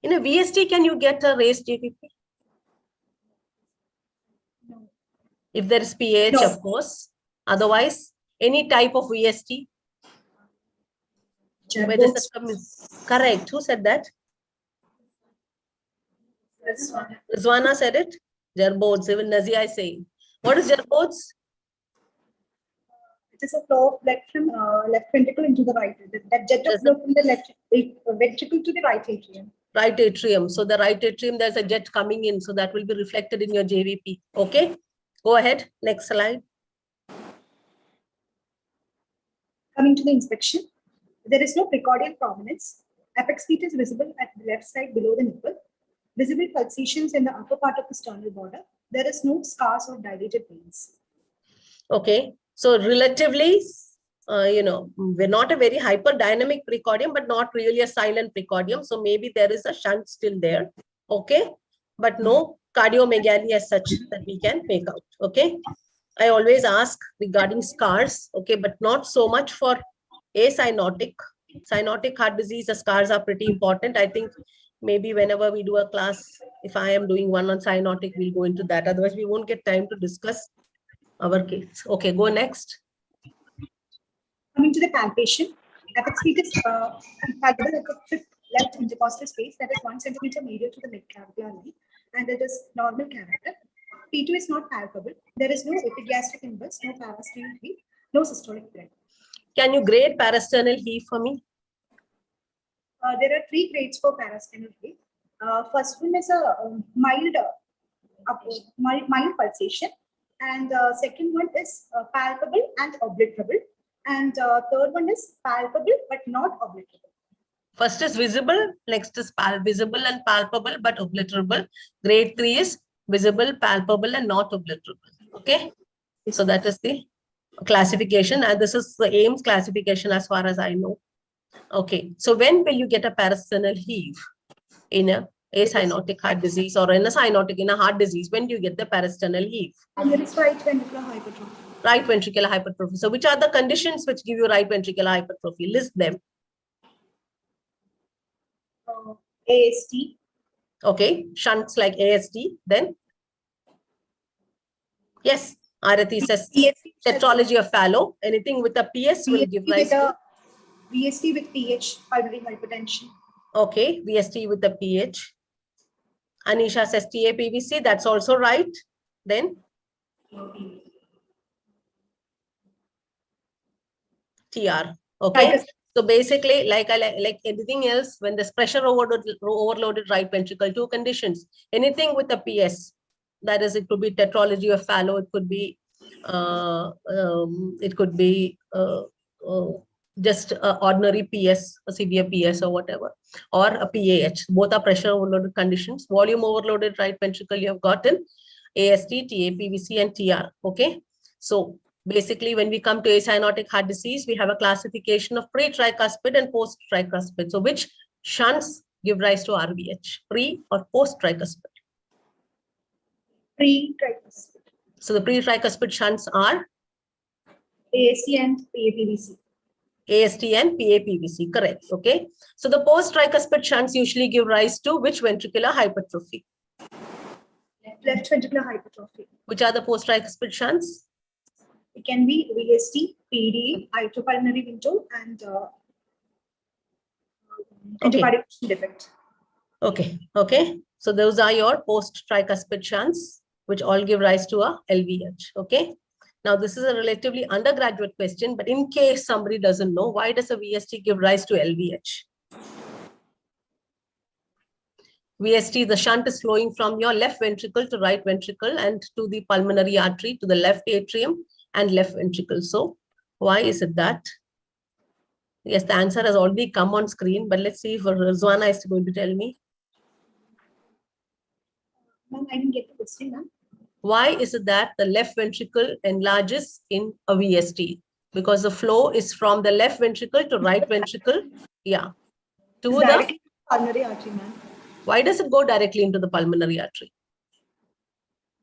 In a VST, can you get a raised JVP?
No.
If there is PH,
No.
of course. Otherwise, any type of VST. Where does that come in? Correct. Who said that? Rizwana said it. Gerbodes, even Nazia is saying. What is Gerbodes?
It is a flow of blood from left ventricle into the right. That jet of flow from the left ventricle to the right atrium.
Right atrium. So the right atrium, there's a jet coming in. So that will be reflected in your JVP. Okay. Go ahead. Next slide.
Coming to the inspection, there is no precordial prominence. Apex feet is visible at the left side below the nipple. Visible pulsations in the upper part of the sternal border. There is no scars or dilated veins.
Okay. So relatively, we're not a very hyperdynamic precordium, but not really a silent precordium. So maybe there is a shunt still there. Okay. But no cardiomegaly as such that we can make out. Okay. I always ask regarding scars. Okay. But not so much for acyanotic. Cyanotic heart disease, the scars are pretty important. I think maybe whenever we do a class, if I am doing one on cyanotic, we'll go into that. Otherwise, we won't get time to discuss our case. Okay, go next.
Coming to the palpation, apex feet is palpable at the fifth left intercostal space, that is 1 centimeter medial to the mid-clavicular line, and it is normal character. P2 is not palpable. There is no epigastric impulse, no parasternal heave, no systolic threat.
Can you grade parasternal heave for me?
There are 3 grades for parasternal heave. First one is a mild pulsation, and second one is palpable and obliterable, and third one is palpable but not obliterable.
First is visible, next is visible and palpable but obliterable. Grade 3 is visible, palpable and not obliterable. Okay, so that is the classification, and this is the AIMS classification as far as I know. Okay, so when will you get a parasternal heave in a acyanotic heart disease or in a cyanotic in a heart disease, when do you get the parasternal heave?
And there is right ventricular hypertrophy.
Right ventricular hypertrophy. So which are the conditions which give you right ventricular hypertrophy? List them.
AST.
Okay, shunts like AST. Then, yes, Arati says tetralogy of Fallot. Anything with a PS will give rise to
VST with PH, pulmonary hypertension.
okay, VST with the PH. Anisha says TAPVC. That's also right. Then TR. Okay. So basically, like anything else, when there's pressure overloaded right ventricle, two conditions. Anything with a PS, that is, it could be tetralogy of Fallot, it could be just ordinary PS, a severe PS or whatever, or a PAH. Both are pressure overloaded conditions. Volume overloaded right ventricle, you have gotten AST, TAPVC, and TR. Okay. So basically, when we come to acyanotic heart disease, we have a classification of pre-tricuspid and post-tricuspid. So which shunts give rise to RVH? Pre or post-tricuspid?
Pre-tricuspid.
So the pre-tricuspid shunts are?
AST and PAPVC.
AST and PAPVC, correct. Okay. So the post-tricuspid shunts usually give rise to which ventricular hypertrophy?
Left ventricular hypertrophy.
Which are the post-tricuspid shunts?
It can be VST, PD, itropulmonary window, and anticardic defect.
Okay. Okay. So those are your post-tricuspid shunts, which all give rise to a LVH. Okay. Now, this is a relatively undergraduate question, but in case somebody doesn't know, why does a VST give rise to LVH? VST, the shunt is flowing from your left ventricle to right ventricle and to the pulmonary artery, to the left atrium and left ventricle. So why is it that? Yes, the answer has already come on screen, but let's see if Rizwana is going to tell me.
Ma'am, I didn't get the question, ma'am.
Why is it that the left ventricle enlarges in a VST? Because the flow is from the left ventricle to right ventricle. Yeah. To the
pulmonary artery, ma'am.
Why does it go directly into the pulmonary artery?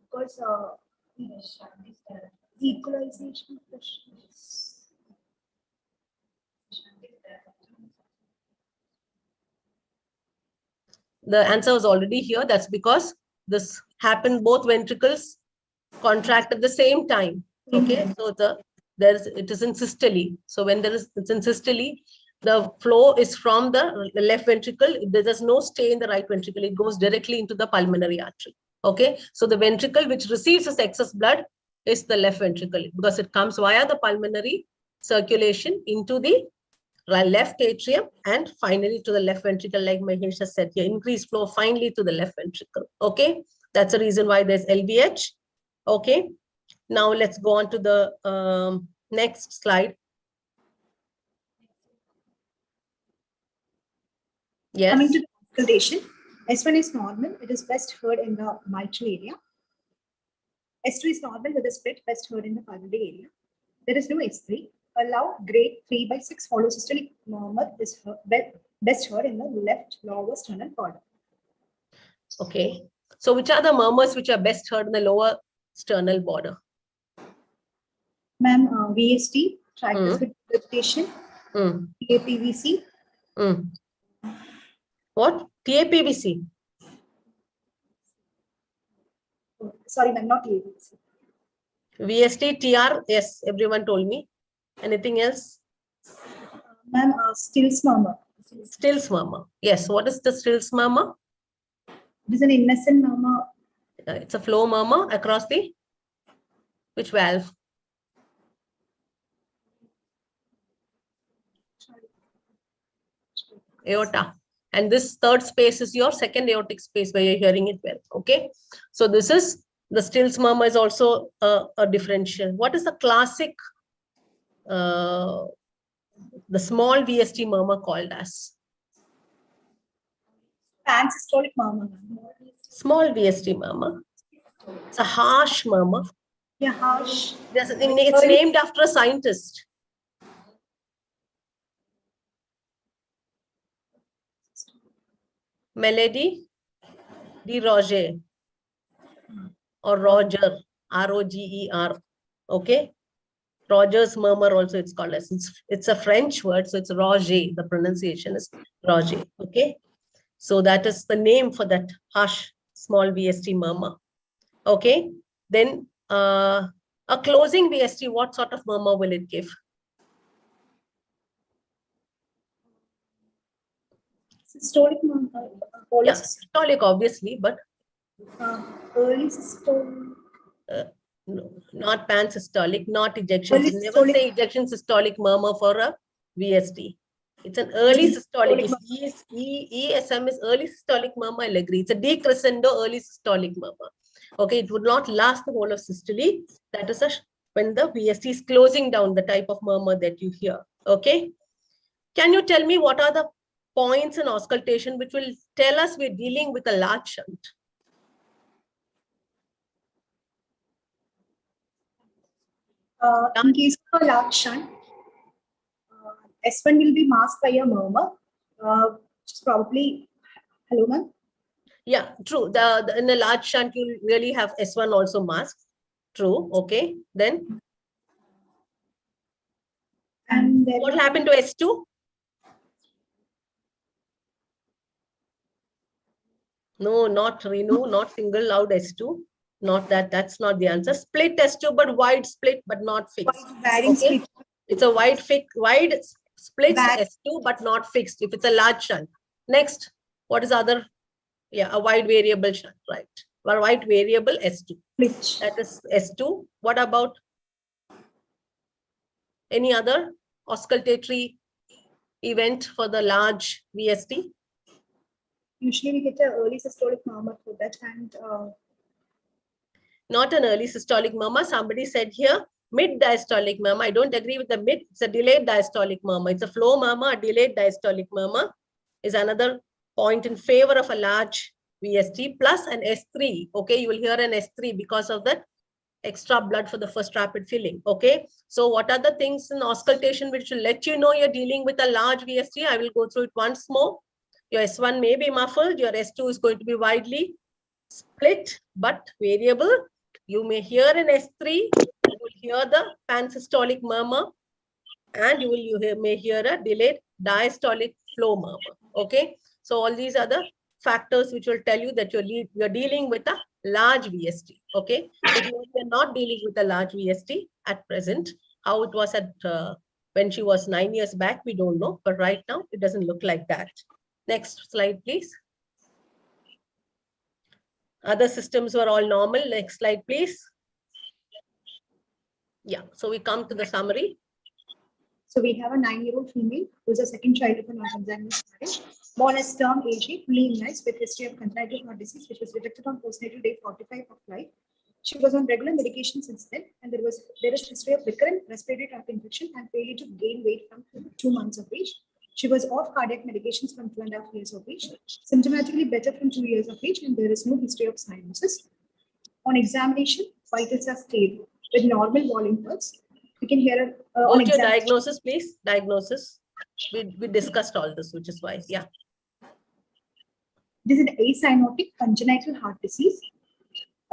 Because equalization pressures.
The answer was already here. That's because this happened, both ventricles contract at the same time. Okay, so it is in systole. So when it's in systole, the flow is from the left ventricle. There's no stay in the right ventricle. It goes directly into the pulmonary artery. Okay, so the ventricle which receives this excess blood is the left ventricle because it comes via the pulmonary circulation into the left atrium and finally to the left ventricle, like Mahesh has said here, increased flow finally to the left ventricle. Okay, that's the reason why there's LVH. Okay, now let's go on to the next slide. Yes.
Coming to the auscultation, S1 is normal. It is best heard in the mitral area. S2 is normal with a split, best heard in the pulmonary area. There is no S3. A loud grade 3/6 hollow systolic murmur is best heard in the left lower sternal border.
Okay. So which are the murmurs which are best heard in the lower sternal border?
Ma'am, VST, tricuspid regurgitation, TAPVC.
What? TAPVC?
Sorry, ma'am, not TAPVC.
VST, TR, yes, everyone told me. Anything else?
Ma'am, Still's murmur.
Still's murmur. Yes, what is the Still's murmur?
It is an innocent murmur.
It's a flow murmur across the which valve? Aorta. And this third space is your second aortic space where you're hearing it well. Okay. So this is the Still's murmur is also a differential. What is the classic, the small VST murmur called as?
Pansystolic murmur.
Small VST murmur. It's a harsh murmur.
Yeah, harsh.
It's named after a scientist. Melody? De Roger or Roger, R-O-G-E-R. Okay. Roger's murmur also it's called as. It's a French word, so it's Roger. The pronunciation is Roger. Okay. So that is the name for that harsh small VST murmur. Okay. Then a closing VST, what sort of murmur will it give?
Systolic,
Yeah, systolic, obviously, but
early systolic.
No, not pansystolic, not ejection.
Early
You never
systolic.
say ejection systolic murmur for a VST. It's an early systolic. If ESM is early systolic murmur, I'll agree. It's a decrescendo early systolic murmur. Okay, it would not last the whole of systole. That is when the VST is closing down, the type of murmur that you hear. Okay. Can you tell me what are the points in auscultation which will tell us we're dealing with a large shunt?
In case of a large shunt, S1 will be masked by a murmur, which is probably, hello ma'am?
Yeah, true. In a large shunt, you really have S1 also masked. True. Okay. Then
And then
what happened to S2? No, not renew, not single loud S2. Not that. That's not the answer. Split S2, but wide split, but not fixed.
varying
Okay.
split.
It's a wide split
Var-
S2, but not fixed. If it's a large shunt. Next, what is other? Yeah, a wide variable shunt, right? Or wide variable S2.
Which
That is S2. What about any other auscultatory event for the large VST?
usually we get an early systolic murmur for that, and
Not an early systolic murmur. Somebody said here mid diastolic murmur. I don't agree with the mid. It's a delayed diastolic murmur. It's a flow murmur. A delayed diastolic murmur is another point in favor of a large VST plus an S3. Okay, you will hear an S3 because of that extra blood for the first rapid filling. Okay, so what are the things in auscultation which will let you know you're dealing with a large VST? I will go through it once more. Your S1 may be muffled. Your S2 is going to be widely split but variable. You may hear an S3. You will hear the pansystolic murmur, and you may hear a delayed diastolic flow murmur. Okay, so all these are the factors which will tell you that you're dealing with a large VST. Okay, if you're not dealing with a large VST at present, how it was at when she was 9 years back, we don't know, but right now it doesn't look like that. Next slide, please. Other systems were all normal. Next slide, please. Yeah, so we come to the summary.
so we have a 9-year-old female who's a second child of a non-consanguineous marriage, born as term age, fully immunized with history of congenital heart disease, which was detected on postnatal day 45 of life. She was on regular medication since then, and there is history of recurrent respiratory tract infection and failure to gain weight from 2 months of age. She was off cardiac medications from 2.5 years of age, symptomatically better from 2 years of age, and there is no history of cyanosis. On examination, vitals are stable with normal volume pulse. We can hear
Go to your diagnosis, please. Diagnosis. We discussed all this, which is why. Yeah.
This is an acyanotic congenital heart disease,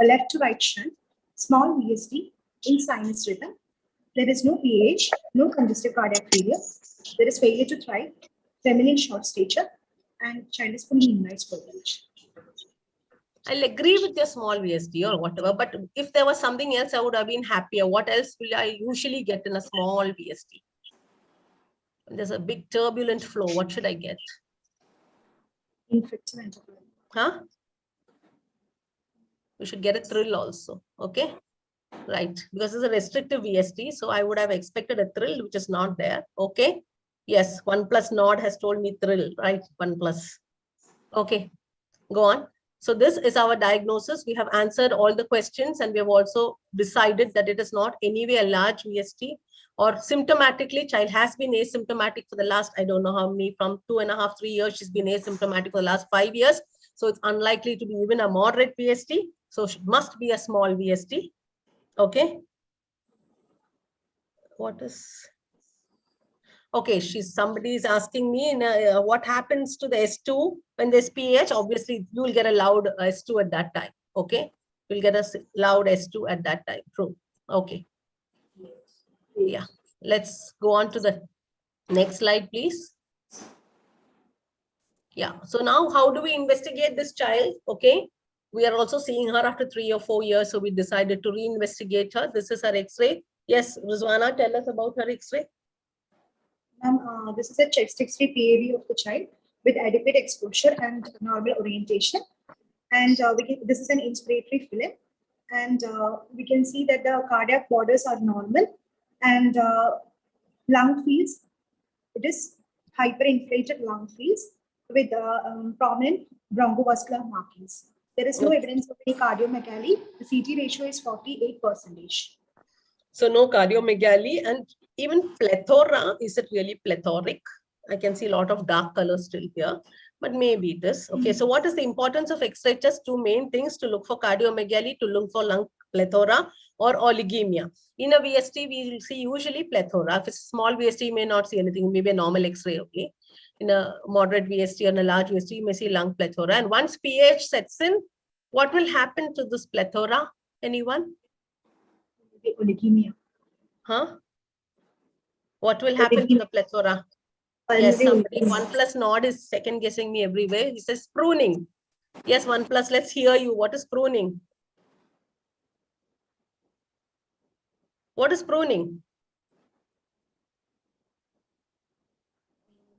a left to right shunt, small VSD in sinus rhythm. There is no PH, no congestive cardiac failure. There is failure to thrive, feminine short stature, and child is fully immunized for age.
I'll agree with your small VSD or whatever, but if there was something else, I would have been happier. What else will I usually get in a small VSD? There's a big turbulent flow. What should I get?
Infective enterprise.
Huh? We should get a thrill also. Okay. Right. Because it's a restrictive VSD. So I would have expected a thrill, which is not there. Okay. Yes. 1+ nod has told me thrill, right? 1+. Okay. Go on. So this is our diagnosis. We have answered all the questions, and we have also decided that it is not anyway a large VST, or symptomatically child has been asymptomatic for the last, I don't know how many, from 2.5, 3 years, she's been asymptomatic for the last 5 years. So it's unlikely to be even a moderate VST. So it must be a small VST. Okay. Okay, somebody is asking me what happens to the S2 when there's pH. Obviously, you will get a loud S2 at that time. Okay, you'll get a loud S2 at that time. True. Okay. Yeah. Let's go on to the next slide, please. Yeah. So now, how do we investigate this child? Okay. We are also seeing her after 3 or 4 years, so we decided to reinvestigate her. This is her X-ray. Yes, Rizwana, tell us about her X-ray.
This is a chest X-ray PAV of the child with adequate exposure and normal orientation. And this is an inspiratory film. And we can see that the cardiac borders are normal and lung fields, it is hyperinflated lung fields with prominent bronchovascular markings. There is no evidence of any cardiomegaly. The CT ratio is 48%.
So no cardiomegaly, and even plethora, is it really plethoric? I can see a lot of dark colors still here, but maybe it is. Okay, so what is the importance of X-ray test? Two main things: to look for cardiomegaly, to look for lung plethora or oligemia. In a VST, we will see usually plethora. If it's a small VST, you may not see anything, maybe a normal X-ray, okay? In a moderate VST and a large VST, you may see lung plethora. And once pH sets in, what will happen to this plethora? Anyone?
Oligemia.
Huh? What will happen to the plethora? Yes, somebody, 1+ nod is second guessing me everywhere. He says pruning. Yes, 1+, let's hear you. What is pruning? What is pruning?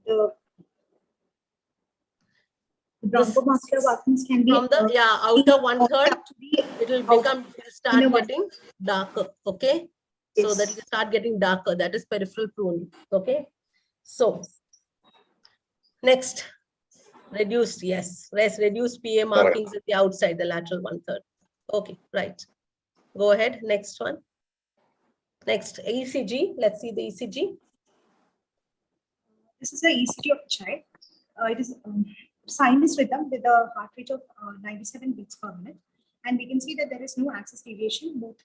The bronchomuscular markings can be
from the outer 1/3. It will start getting darker. Okay, so that it will start getting darker. That is peripheral pruning. Okay, so next, reduced. Yes, reduced PA markings at the outside, the lateral 1/3. Okay, right. Go ahead. Next one. Next, ECG. Let's see the ECG.
This is the ECG of the child. It is sinus rhythm with a heart rate of 97 beats per minute. And we can see that there is no axis deviation. Both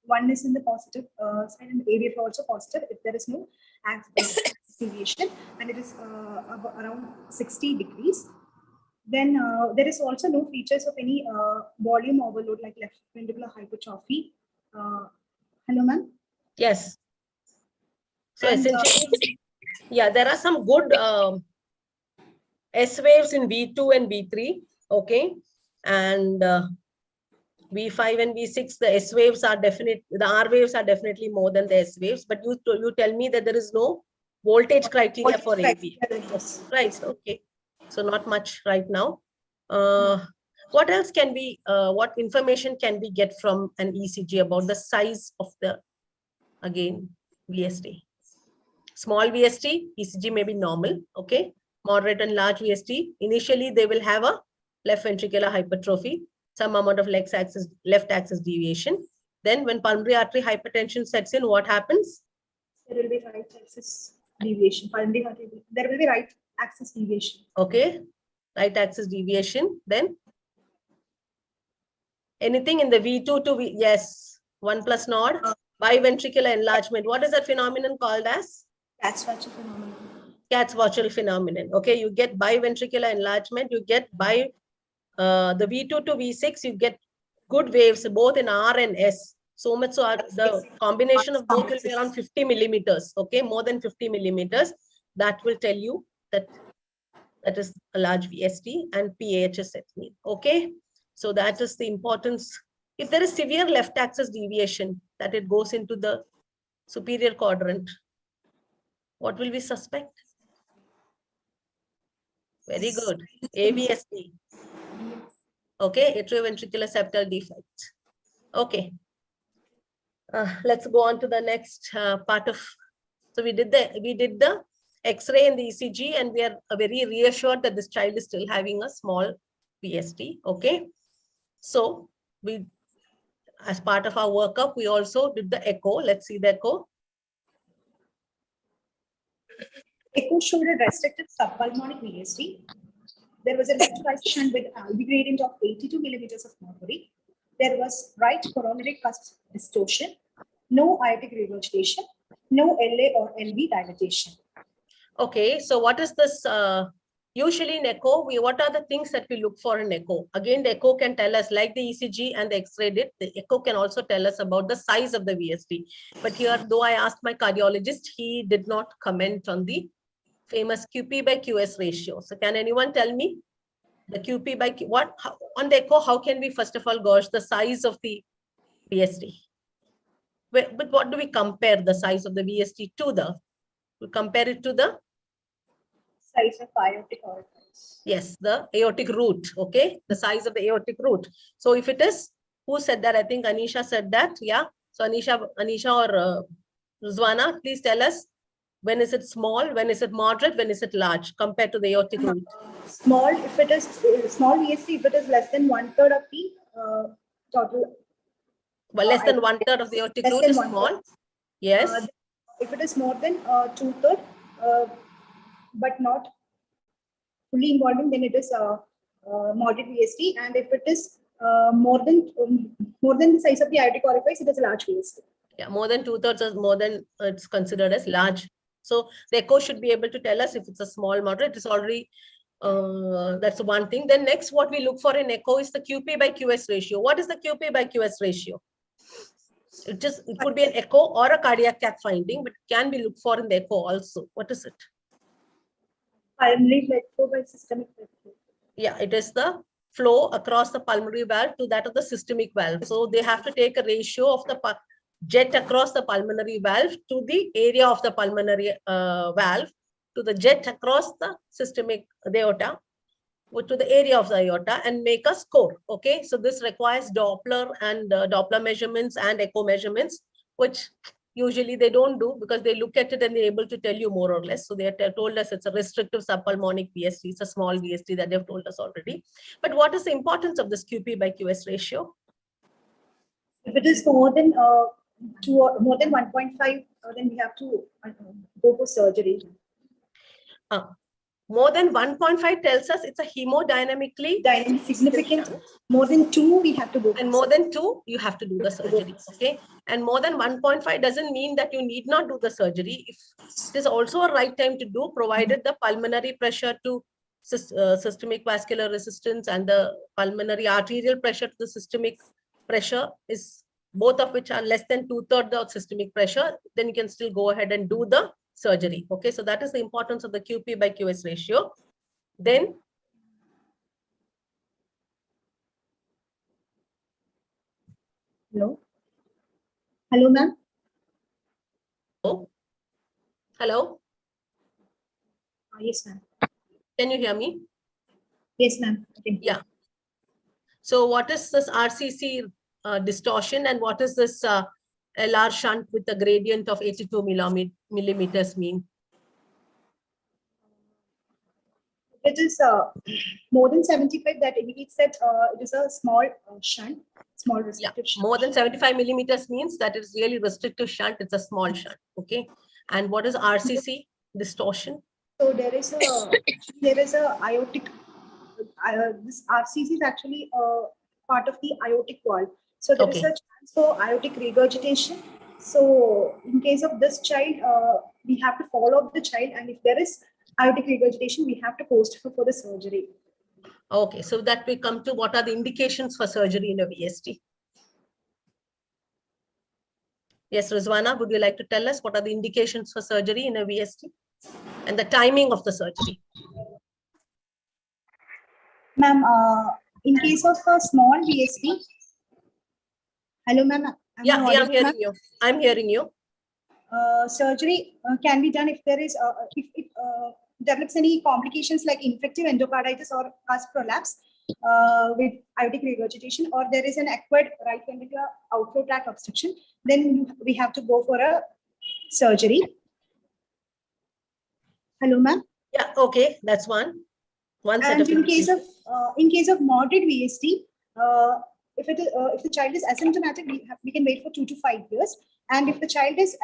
one is in the positive side and the AVF also positive. If there is no axis deviation, and it is around 60 degrees. Then there is also no features of any volume overload like left ventricular hypertrophy. Hello, ma'am.
Yes. So essentially, yeah, there are some good S waves in V2 and V3. Okay, and V5 and V6, the S waves are definite. The R waves are definitely more than the S waves. But you tell me that there is no voltage criteria for AV. Yes. Right. Okay. So not much right now. What else can we? What information can we get from an ECG about the size of the VST? Small VST, ECG may be normal. Okay. Moderate and large VST, initially they will have a left ventricular hypertrophy, some amount of left axis deviation. Then when pulmonary artery hypertension sets in, what happens?
There will be right axis deviation. Pulmonary artery, there will be right axis deviation.
Okay, right axis deviation. Then anything in the V2 to V, yes, 1+ nod, biventricular enlargement. What is that phenomenon called as?
Katzwatcher phenomenon.
Katzwatcher phenomenon. Okay, you get biventricular enlargement, you get the V2 to V6, you get good waves both in R and S. So much so the combination of both will be around 50 millimeters. Okay, more than 50 millimeters. That will tell you that is a large VST and pH is set mean. Okay, so that is the importance. If there is severe left axis deviation, that it goes into the superior quadrant, what will we suspect? Very good. AVSD. Okay, atrioventricular septal defect. Okay. Let's go on to the next part of. So we did the X-ray and the ECG, and we are very reassured that this child is still having a small VST. Okay. So we, as part of our workup, we also did the echo. Let's see the echo.
Echo showed a restricted subpulmonic VST. There was a left right shunt with alveolar gradient of 82 millimeters of mercury. There was right coronary cusp distortion, no aortic regurgitation, no LA or LV dilatation.
Okay, so what is this? Usually in echo, what are the things that we look for in echo? Again, the echo can tell us, like the ECG and the X-ray did, the echo can also tell us about the size of the VSD. But here, though I asked my cardiologist, he did not comment on the famous QP by QS ratio. So can anyone tell me the QP by Q, on the echo, how can we first of all gauge the size of the VSD? But what do we compare the size of the VSD to? We compare it to the
Size of aortic orifice.
yes, the aortic root, okay? The size of the aortic root. So if it is, who said that? I think Anisha said that, yeah? So Anisha or Ruzwana, please tell us, when is it small, when is it moderate, when is it large compared to the aortic root?
Small, if it is small VSD, if it is less than 1/3 of the total.
Well, less than 1/3 of the aortic root is small. Yes.
If it is more than 2/3, but not fully involving, then it is moderate VSD. And if it is more than the size of the aortic orifice, it is a large VSD.
Yeah, more than 2/3 is more than it's considered as large. So the echo should be able to tell us if it's a small, moderate. It's already that's one thing. Then next, what we look for in echo is the QP by QS ratio. What is the QP by QS ratio? It could be an echo or a cardiac cath finding, but it can be looked for in the echo also. What is it?
Pulmonary blood flow by systemic blood flow.
Yeah, it is the flow across the pulmonary valve to that of the systemic valve. So they have to take a ratio of the jet across the pulmonary valve to the area of the pulmonary valve to the jet across the systemic aorta to the area of the aorta and make a score. Okay, so this requires Doppler and Doppler measurements and echo measurements, which usually they don't do because they look at it and they're able to tell you more or less. So they have told us it's a restrictive subpulmonic VSD. It's a small VSD that they've told us already. But what is the importance of this QP by QS ratio?
If it is more than 1.5, then we have to go for surgery.
More than 1.5 tells us it's a hemodynamically
significant. More than 2, we have to go.
And more than 2, you have to do the surgery. Okay. And more than 1.5 doesn't mean that you need not do the surgery. If it is also a right time to do, provided the pulmonary pressure to systemic vascular resistance and the pulmonary arterial pressure to the systemic pressure is both of which are less than 2/3 of systemic pressure, then you can still go ahead and do the surgery. Okay, so that is the importance of the QP by QS ratio. Then
hello, ma'am.
Hello.
Yes, ma'am.
Can you hear me?
Yes, ma'am. Okay.
Yeah. So what is this RCC distortion and what is this LR shunt with a gradient of 82 millimeters mean?
It is more than 75 that indicates that it is a small shunt, small restrictive shunt.
More than 75 millimeters means that it's really restrictive shunt. It's a small shunt. Okay. And what is RCC distortion?
So there is a aortic. This RCC is actually part of the aortic wall. So there is a chance for aortic regurgitation. So in case of this child, we have to follow up the child, and if there is aortic regurgitation, we have to post for the surgery.
Okay, so that we come to what are the indications for surgery in a VSD? Yes, Rizwana, would you like to tell us what are the indications for surgery in a VSD and the timing of the surgery?
Ma'am, in case of a small VSD, hello, ma'am.
Yeah, I'm hearing you. I'm hearing you.
Surgery can be done if there is if it develops any complications like infective endocarditis or cusp prolapse with aortic regurgitation, or there is an acquired right ventricular outflow tract obstruction, then we have to go for a surgery. Hello, ma'am.
Yeah. Okay, that's one.
And in case of moderate VSD, if the child is asymptomatic, we can wait for 2 to 5 years. And if the child is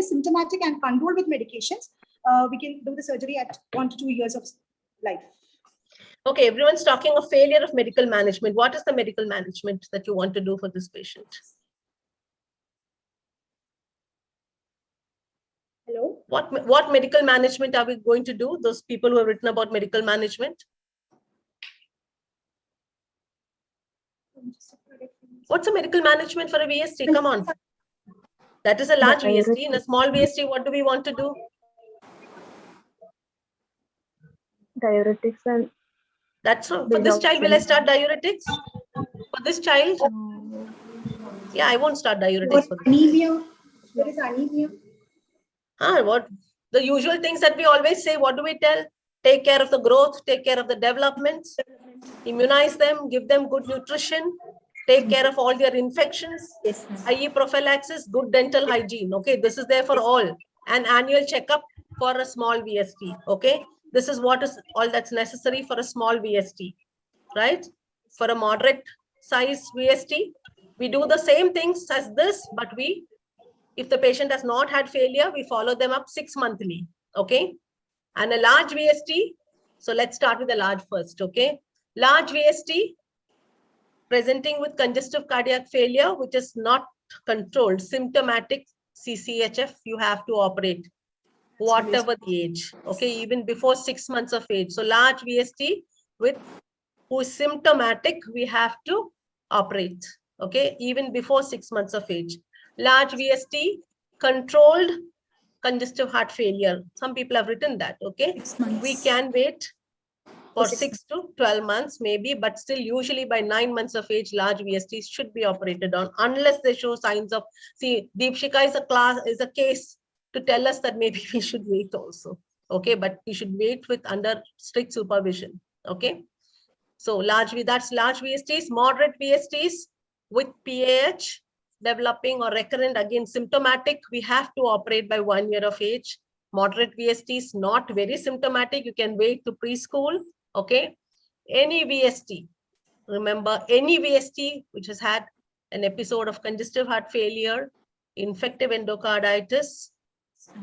symptomatic and controlled with medications, we can do the surgery at 1 to 2 years of life.
Okay, everyone's talking of failure of medical management. What is the medical management that you want to do for this patient? What medical management are we going to do? Those people who have written about medical management. What's a medical management for a VST? Come on. That is a large VST. In a small VST, what do we want to do?
Diuretics and
That's all. For this child, will I start diuretics? For this child? Yeah, I won't start diuretics for this.
Anemia. There is anemia.
What? The usual things that we always say, what do we tell? Take care of the growth, take care of the development, immunize them, give them good nutrition, take care of all their infections, IE prophylaxis, good dental hygiene. Okay, this is there for all. An annual checkup for a small VST. Okay, this is what is all that's necessary for a small VST, right? For a moderate size VST, we do the same things as this, but if the patient has not had failure, we follow them up 6 monthly. Okay, and a large VST. So let's start with the large first. Okay, large VST presenting with congestive cardiac failure, which is not controlled, symptomatic CCHF, you have to operate, whatever the age. Okay, even before 6 months of age. So large VST who is symptomatic, we have to operate. Okay, even before 6 months of age. Large VST, controlled congestive heart failure. Some people have written that. Okay, we can wait for 6 to 12 months maybe, but still usually by 9 months of age, large VSTs should be operated on unless they show signs of, see, Deepshika is a case to tell us that maybe we should wait also. Okay, but we should wait with under strict supervision. Okay, so that's large VSTs. Moderate VSTs with PAH developing or recurrent, again symptomatic, we have to operate by 1 year of age. Moderate VSTs, not very symptomatic, you can wait to preschool. Okay, any VST, remember, any VST which has had an episode of congestive heart failure, infective endocarditis,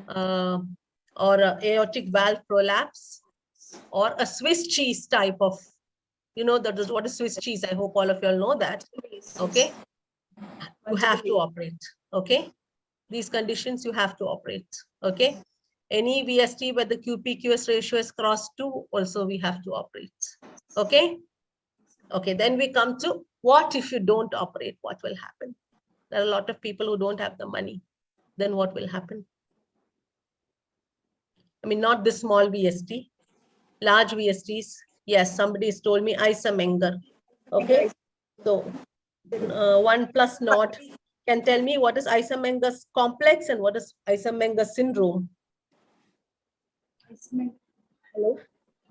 or a aortic valve prolapse, or a Swiss cheese type of, what is Swiss cheese? I hope all of you all know that. Okay, you have to operate. Okay, these conditions you have to operate. Okay, any VST where the QP/QS ratio is crossed 2, also we have to operate. Okay, okay, then we come to what if you don't operate, what will happen? There are a lot of people who don't have the money. Then what will happen? I mean, not this small VST, large VSTs. Yes, somebody has told me Eisenmenger. Okay, so 1 plus naught. Can tell me what is Eisenmenger's complex and what is Eisenmenger syndrome?
Hello.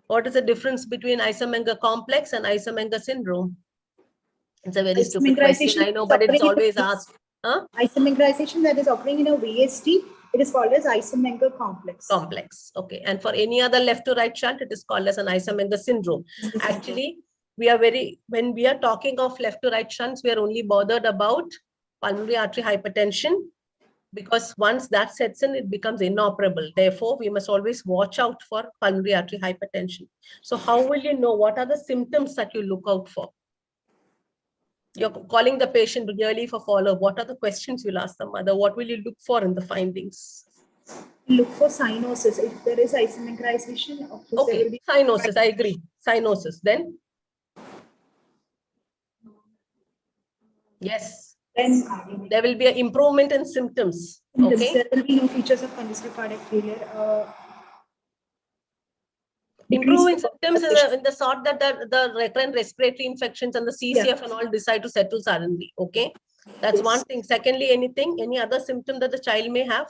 What is the difference between Eisenmenger complex and Eisenmenger syndrome? It's a very stupid question, I know, but it's always asked. Huh?
Isomengerization that is occurring in a VST, it is called as Eisenmenger complex.
Complex, okay. And for any other left to right shunt, it is called as an Eisenmenger syndrome. Actually, when we are talking of left to right shunts, we are only bothered about pulmonary artery hypertension, because once that sets in, it becomes inoperable. Therefore, we must always watch out for pulmonary artery hypertension. So how will you know? What are the symptoms that you look out for? You're calling the patient yearly for follow-up. What are the questions you'll ask the mother? What will you look for in the findings?
Look for cyanosis. If there is isomengerization,
okay, cyanosis, I agree. Cyanosis, then? Yes.
Then
there will be an improvement in symptoms. Okay.
There will be no features of congestive cardiac failure.
Improving symptoms in the sort that the recurrent respiratory infections and the CCF and all decide to settle suddenly. Okay, that's one thing. Secondly, any other symptom that the child may have?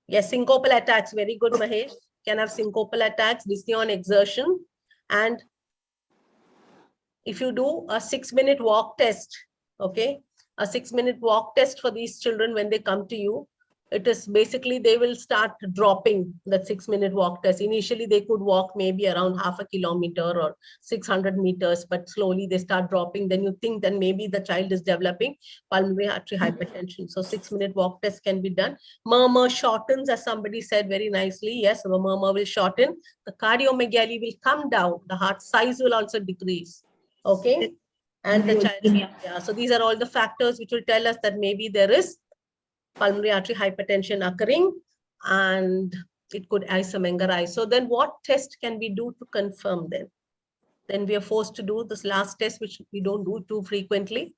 Yes, syncopal attacks. Very good, Mahesh. Can have syncopal attacks, dyspnea on exertion. And if you do a 6-minute walk test, okay, a 6-minute walk test for these children when they come to you, it is basically they will start dropping that 6-minute walk test. Initially, they could walk maybe around half a kilometer or 600 meters, but slowly they start dropping. Then you think that maybe the child is developing pulmonary artery hypertension. So 6-minute walk test can be done. Murmur shortens, as somebody said very nicely. Yes, the murmur will shorten. The cardiomegaly will come down. The heart size will also decrease. Okay. And the child, yeah. So these are all the factors which will tell us that maybe there is pulmonary artery hypertension occurring, and it could isomengarize. So then what test can we do to confirm then? Then we are forced to do this last test, which we don't do too frequently.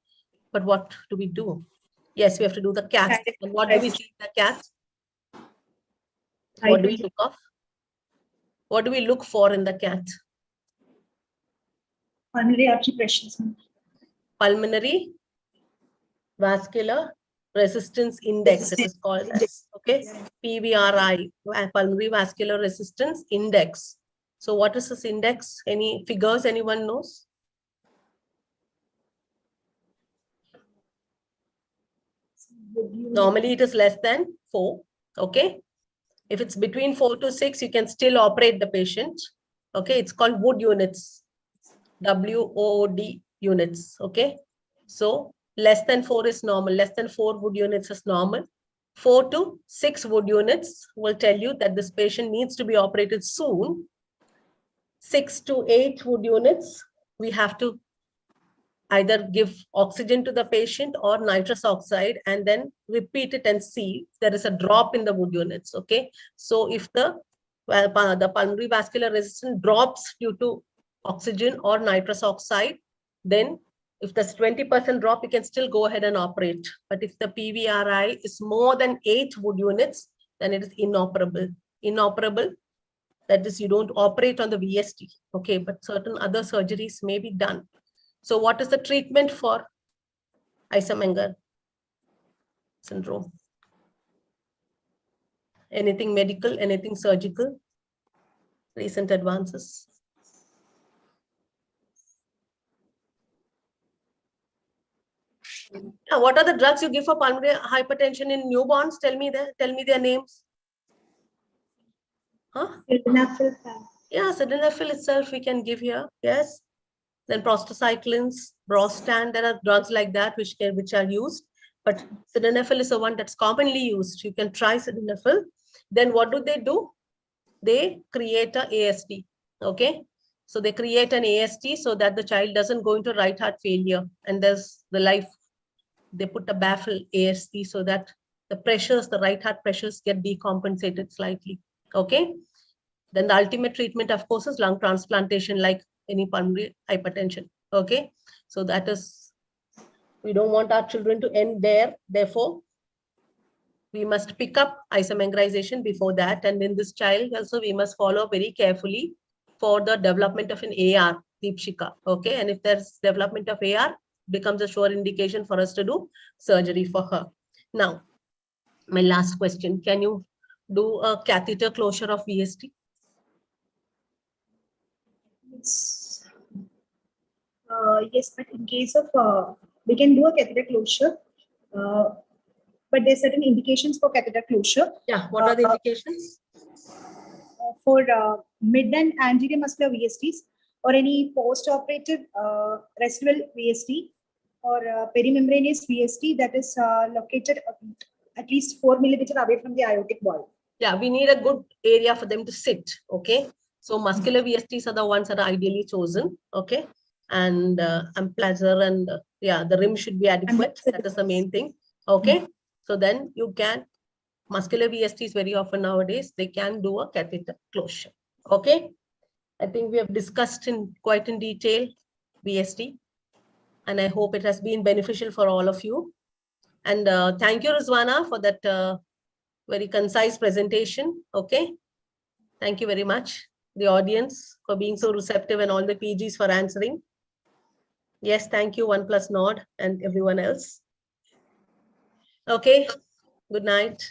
But what do we do? Yes, we have to do the CAT. And what do we see in the CAT? What do we look of? What do we look for in the CAT?
Pulmonary artery pressures.
Pulmonary vascular resistance index, it is called as, okay, PVRI, pulmonary vascular resistance index. So what is this index? Any figures anyone knows? Normally it is less than 4, okay? If it's between 4 to 6, you can still operate the patient, okay? It's called Wood units, WOOD units, okay? So less than 4 is normal, less than 4 Wood units is normal. 4 to 6 Wood units will tell you that this patient needs to be operated soon. 6 to 8 Wood units, we have to either give oxygen to the patient or nitrous oxide and then repeat it and see if there is a drop in the Wood units, okay? So if the pulmonary vascular resistance drops due to oxygen or nitrous oxide, then if there's 20% drop, you can still go ahead and operate. But if the PVRI is more than 8 Wood units, then it is inoperable. Inoperable, that is, you don't operate on the VST, okay? But certain other surgeries may be done. So what is the treatment for Eisenmenger syndrome? Anything medical, anything surgical? Recent advances? Now, what are the drugs you give for pulmonary hypertension in newborns? Tell me their names. Huh? Yeah, sildenafil itself we can give here. Yes. Then prostacyclins, Brostan, there are drugs like that which are used. But sildenafil is the one that's commonly used. You can try sildenafil. Then what do? They create a ASD. Okay. So they create an ASD so that the child doesn't go into right heart failure. And there's the life. They put a baffle ASD so that the pressures, the right heart pressures get decompensated slightly. Okay. Then the ultimate treatment, of course, is lung transplantation, like any pulmonary hypertension. Okay. So that is, we don't want our children to end there. Therefore, we must pick up isomengerization before that. And in this child also, we must follow very carefully for the development of an AR, Deepshika. Okay. And if there's development of AR, becomes a sure indication for us to do surgery for her. Now, my last question, can you do a catheter closure of VST?
Yes, but in case of, we can do a catheter closure, but there's certain indications for catheter closure.
Yeah, what are the indications?
For mid and anterior muscular VSTs or any post-operative residual VST or perimembranous VST that is located at least 4 millimeters away from the aortic valve.
Yeah, we need a good area for them to sit. Okay. So muscular VSTs are the ones that are ideally chosen. Okay. And amplatzer and yeah, the rim should be adequate. That is the main thing. Okay. So then you can, muscular VSTs very often nowadays, they can do a catheter closure. Okay. I think we have discussed quite in detail VST, and I hope it has been beneficial for all of you. And thank you, Rizwana, for that very concise presentation. Okay. Thank you very much. The audience for being so receptive and all the PGs for answering. Yes, thank you, 1+ nod and everyone else. Okay. Good night.